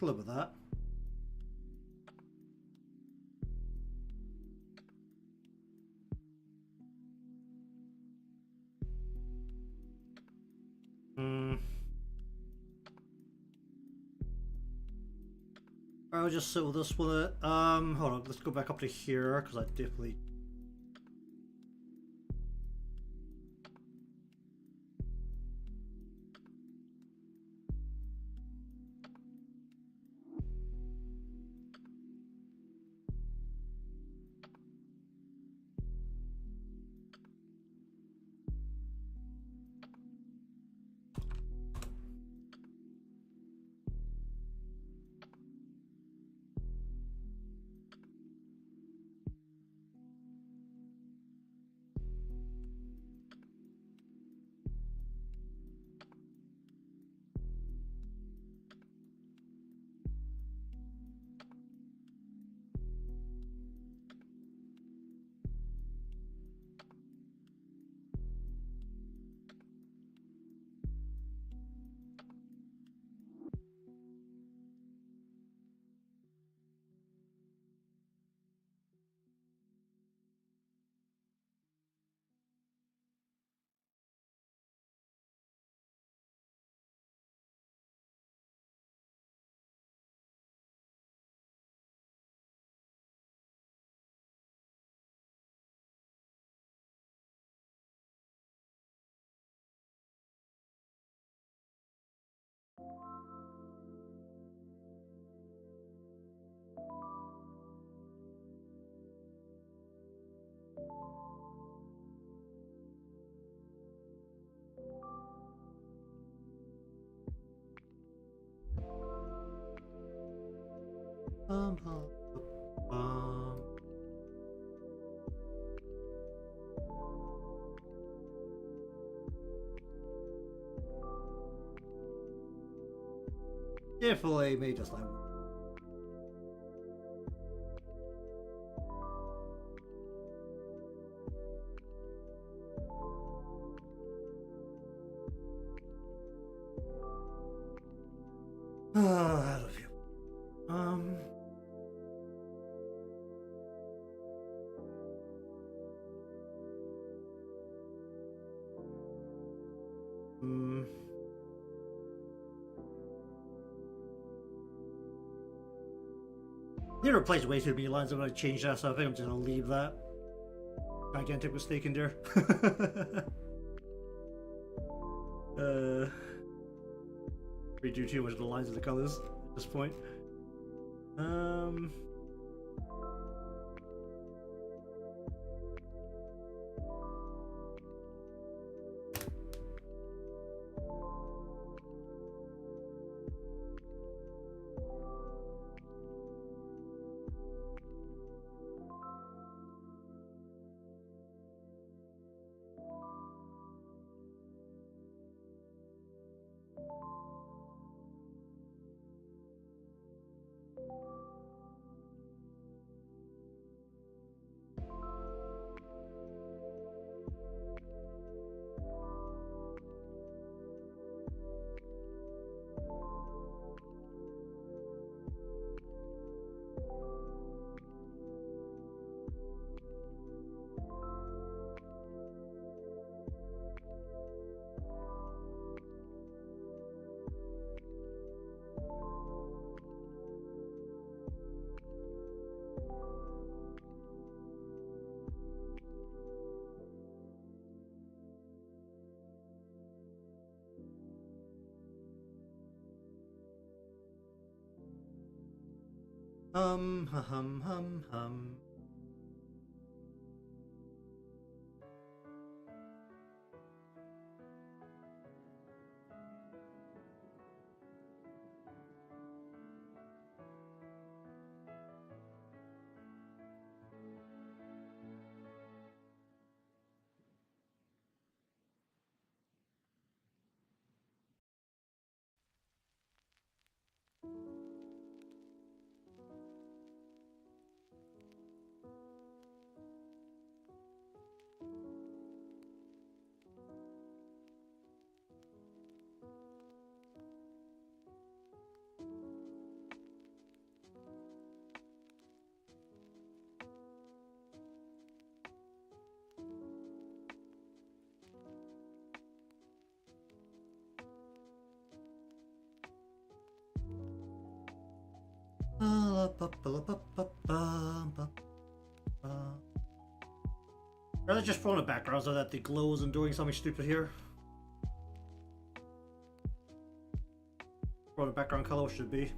S1: Good luck with that. I'll just sit with this one. Hold on, let's go back up to here because I definitely. bum, bum, bum. Definitely may just like. I don't feel. They replaced way too many lines. I'm gonna change that, so I think I'm just gonna leave that. Gigantic mistake in there. Redo too much of the lines of the colors at this point. Hum. Rather just throw in the background so that the glow isn't doing something stupid here. What the background color should be.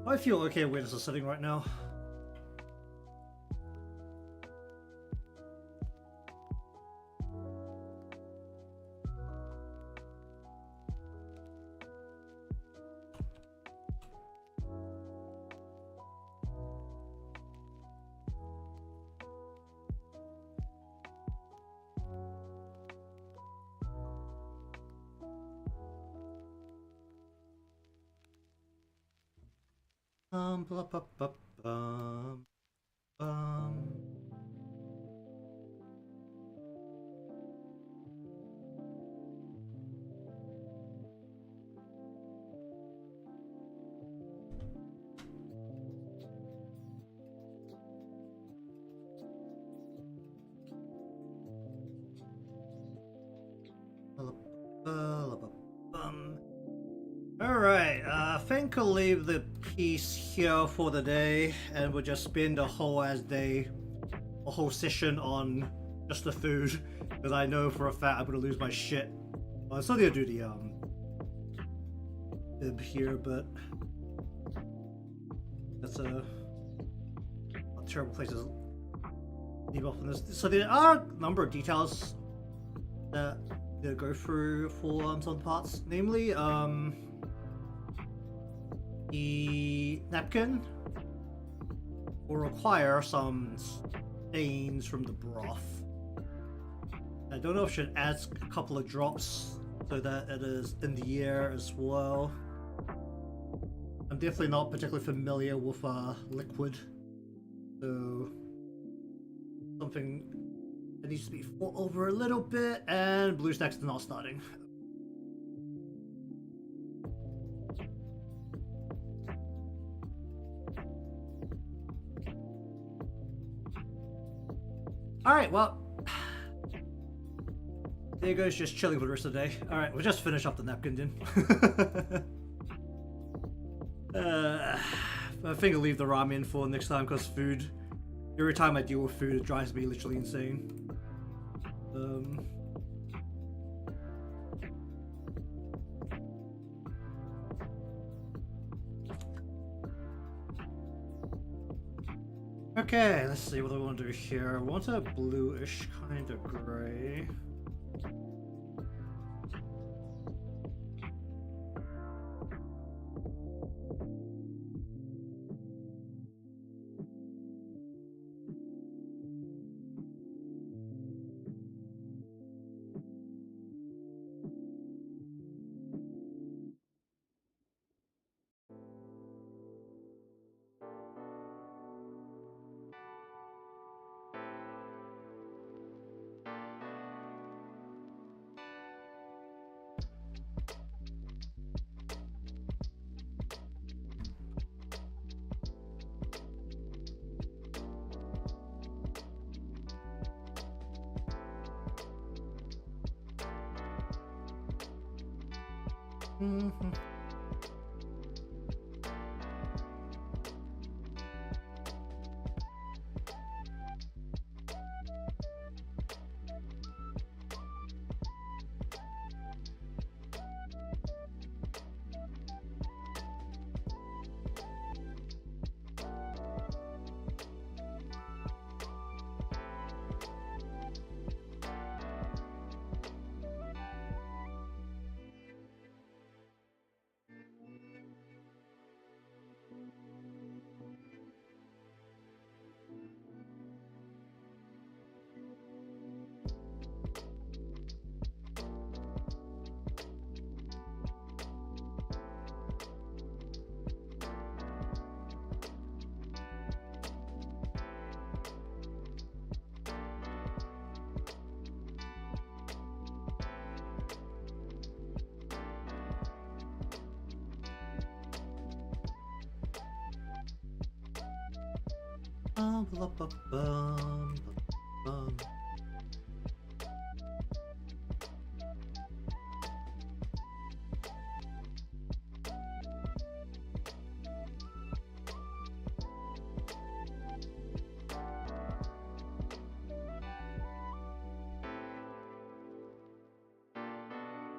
S1: I feel okay where this is sitting right now. Blah, blah, blah, Alright, I think I'll leave the piece here for the day, and we'll just spend a whole session on just the food, because I know for a fact I'm gonna lose my shit. I'm still gonna do the bib here, but that's a terrible place to leave off on this. So there are a number of details that they go through for some of the parts, namely the napkin will require some stains from the broth. I don't know if I should add a couple of drops so that it is in the air as well. I'm definitely not particularly familiar with liquid, so something that needs to be fought over a little bit, and BlueStacks is not starting. Alright, well, there goes just chilling for the rest of the day. Alright, we'll just finish up the napkin then. I think I'll leave the ramen for next time, because food, every time I deal with food, it drives me literally insane. Okay, let's see what I want to do here. I want a bluish kind of gray.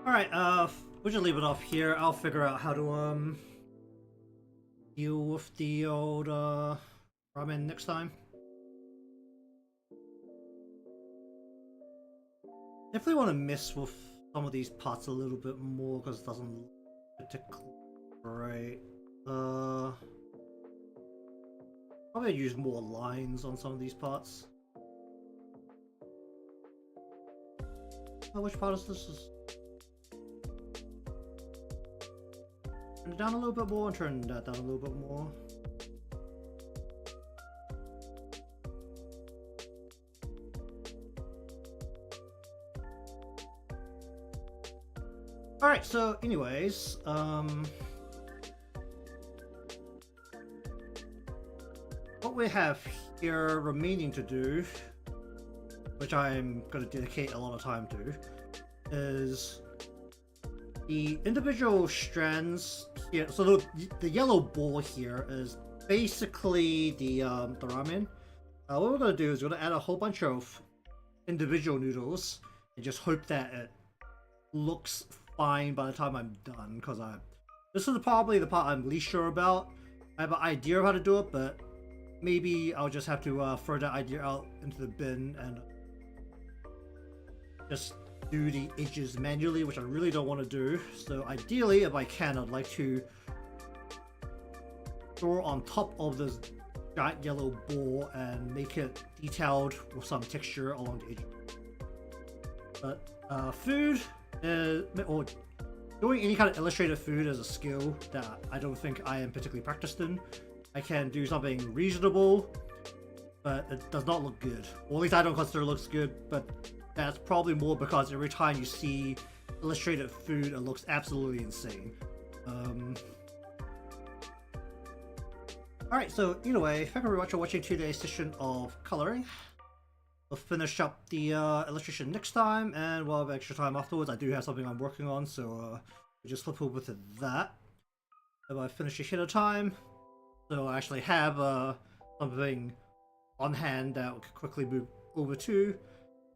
S1: Alright, we'll just leave it off here. I'll figure out how to deal with the old ramen next time. Definitely want to mess with some of these parts a little bit more, because it doesn't look particularly great. Probably use more lines on some of these parts. Oh, which part is this? Turn it down a little bit more, and turn that down a little bit more. Alright, so anyways, what we have here remaining to do, which I'm going to dedicate a lot of time to, is the individual strands Yeah, so the yellow ball here is basically the ramen. What we're gonna do is we're gonna add a whole bunch of individual noodles and just hope that it looks fine by the time I'm done. Because this is probably the part I'm least sure about. I have an idea of how to do it, but maybe I'll just have to throw that idea out into the bin and just do the edges manually, which I really don't want to do. So ideally, if I can, I'd like to draw on top of this giant yellow ball and make it detailed with some texture along the edge. But food or doing any kind of illustrated food is a skill that I don't think I am particularly practiced in. I can do something reasonable, but it does not look good. Or at least I don't consider it looks good, but that's probably more because every time you see illustrated food, it looks absolutely insane. Alright, so either way, thank you very much for watching today's session of coloring. We'll finish up the illustration next time, and we'll have extra time afterwards. I do have something I'm working on, so we'll just flip over to that. If I finish ahead of time, so I actually have something on hand that we can quickly move over to,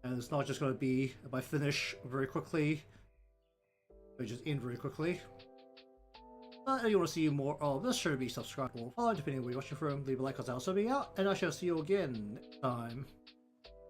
S1: and it's not just going to be if I finish very quickly, or just end very quickly. But if you want to see more of this, sure to be subscribed or follow, depending on where you're watching from. Leave a like because I'll also be out, and I shall see you again next time.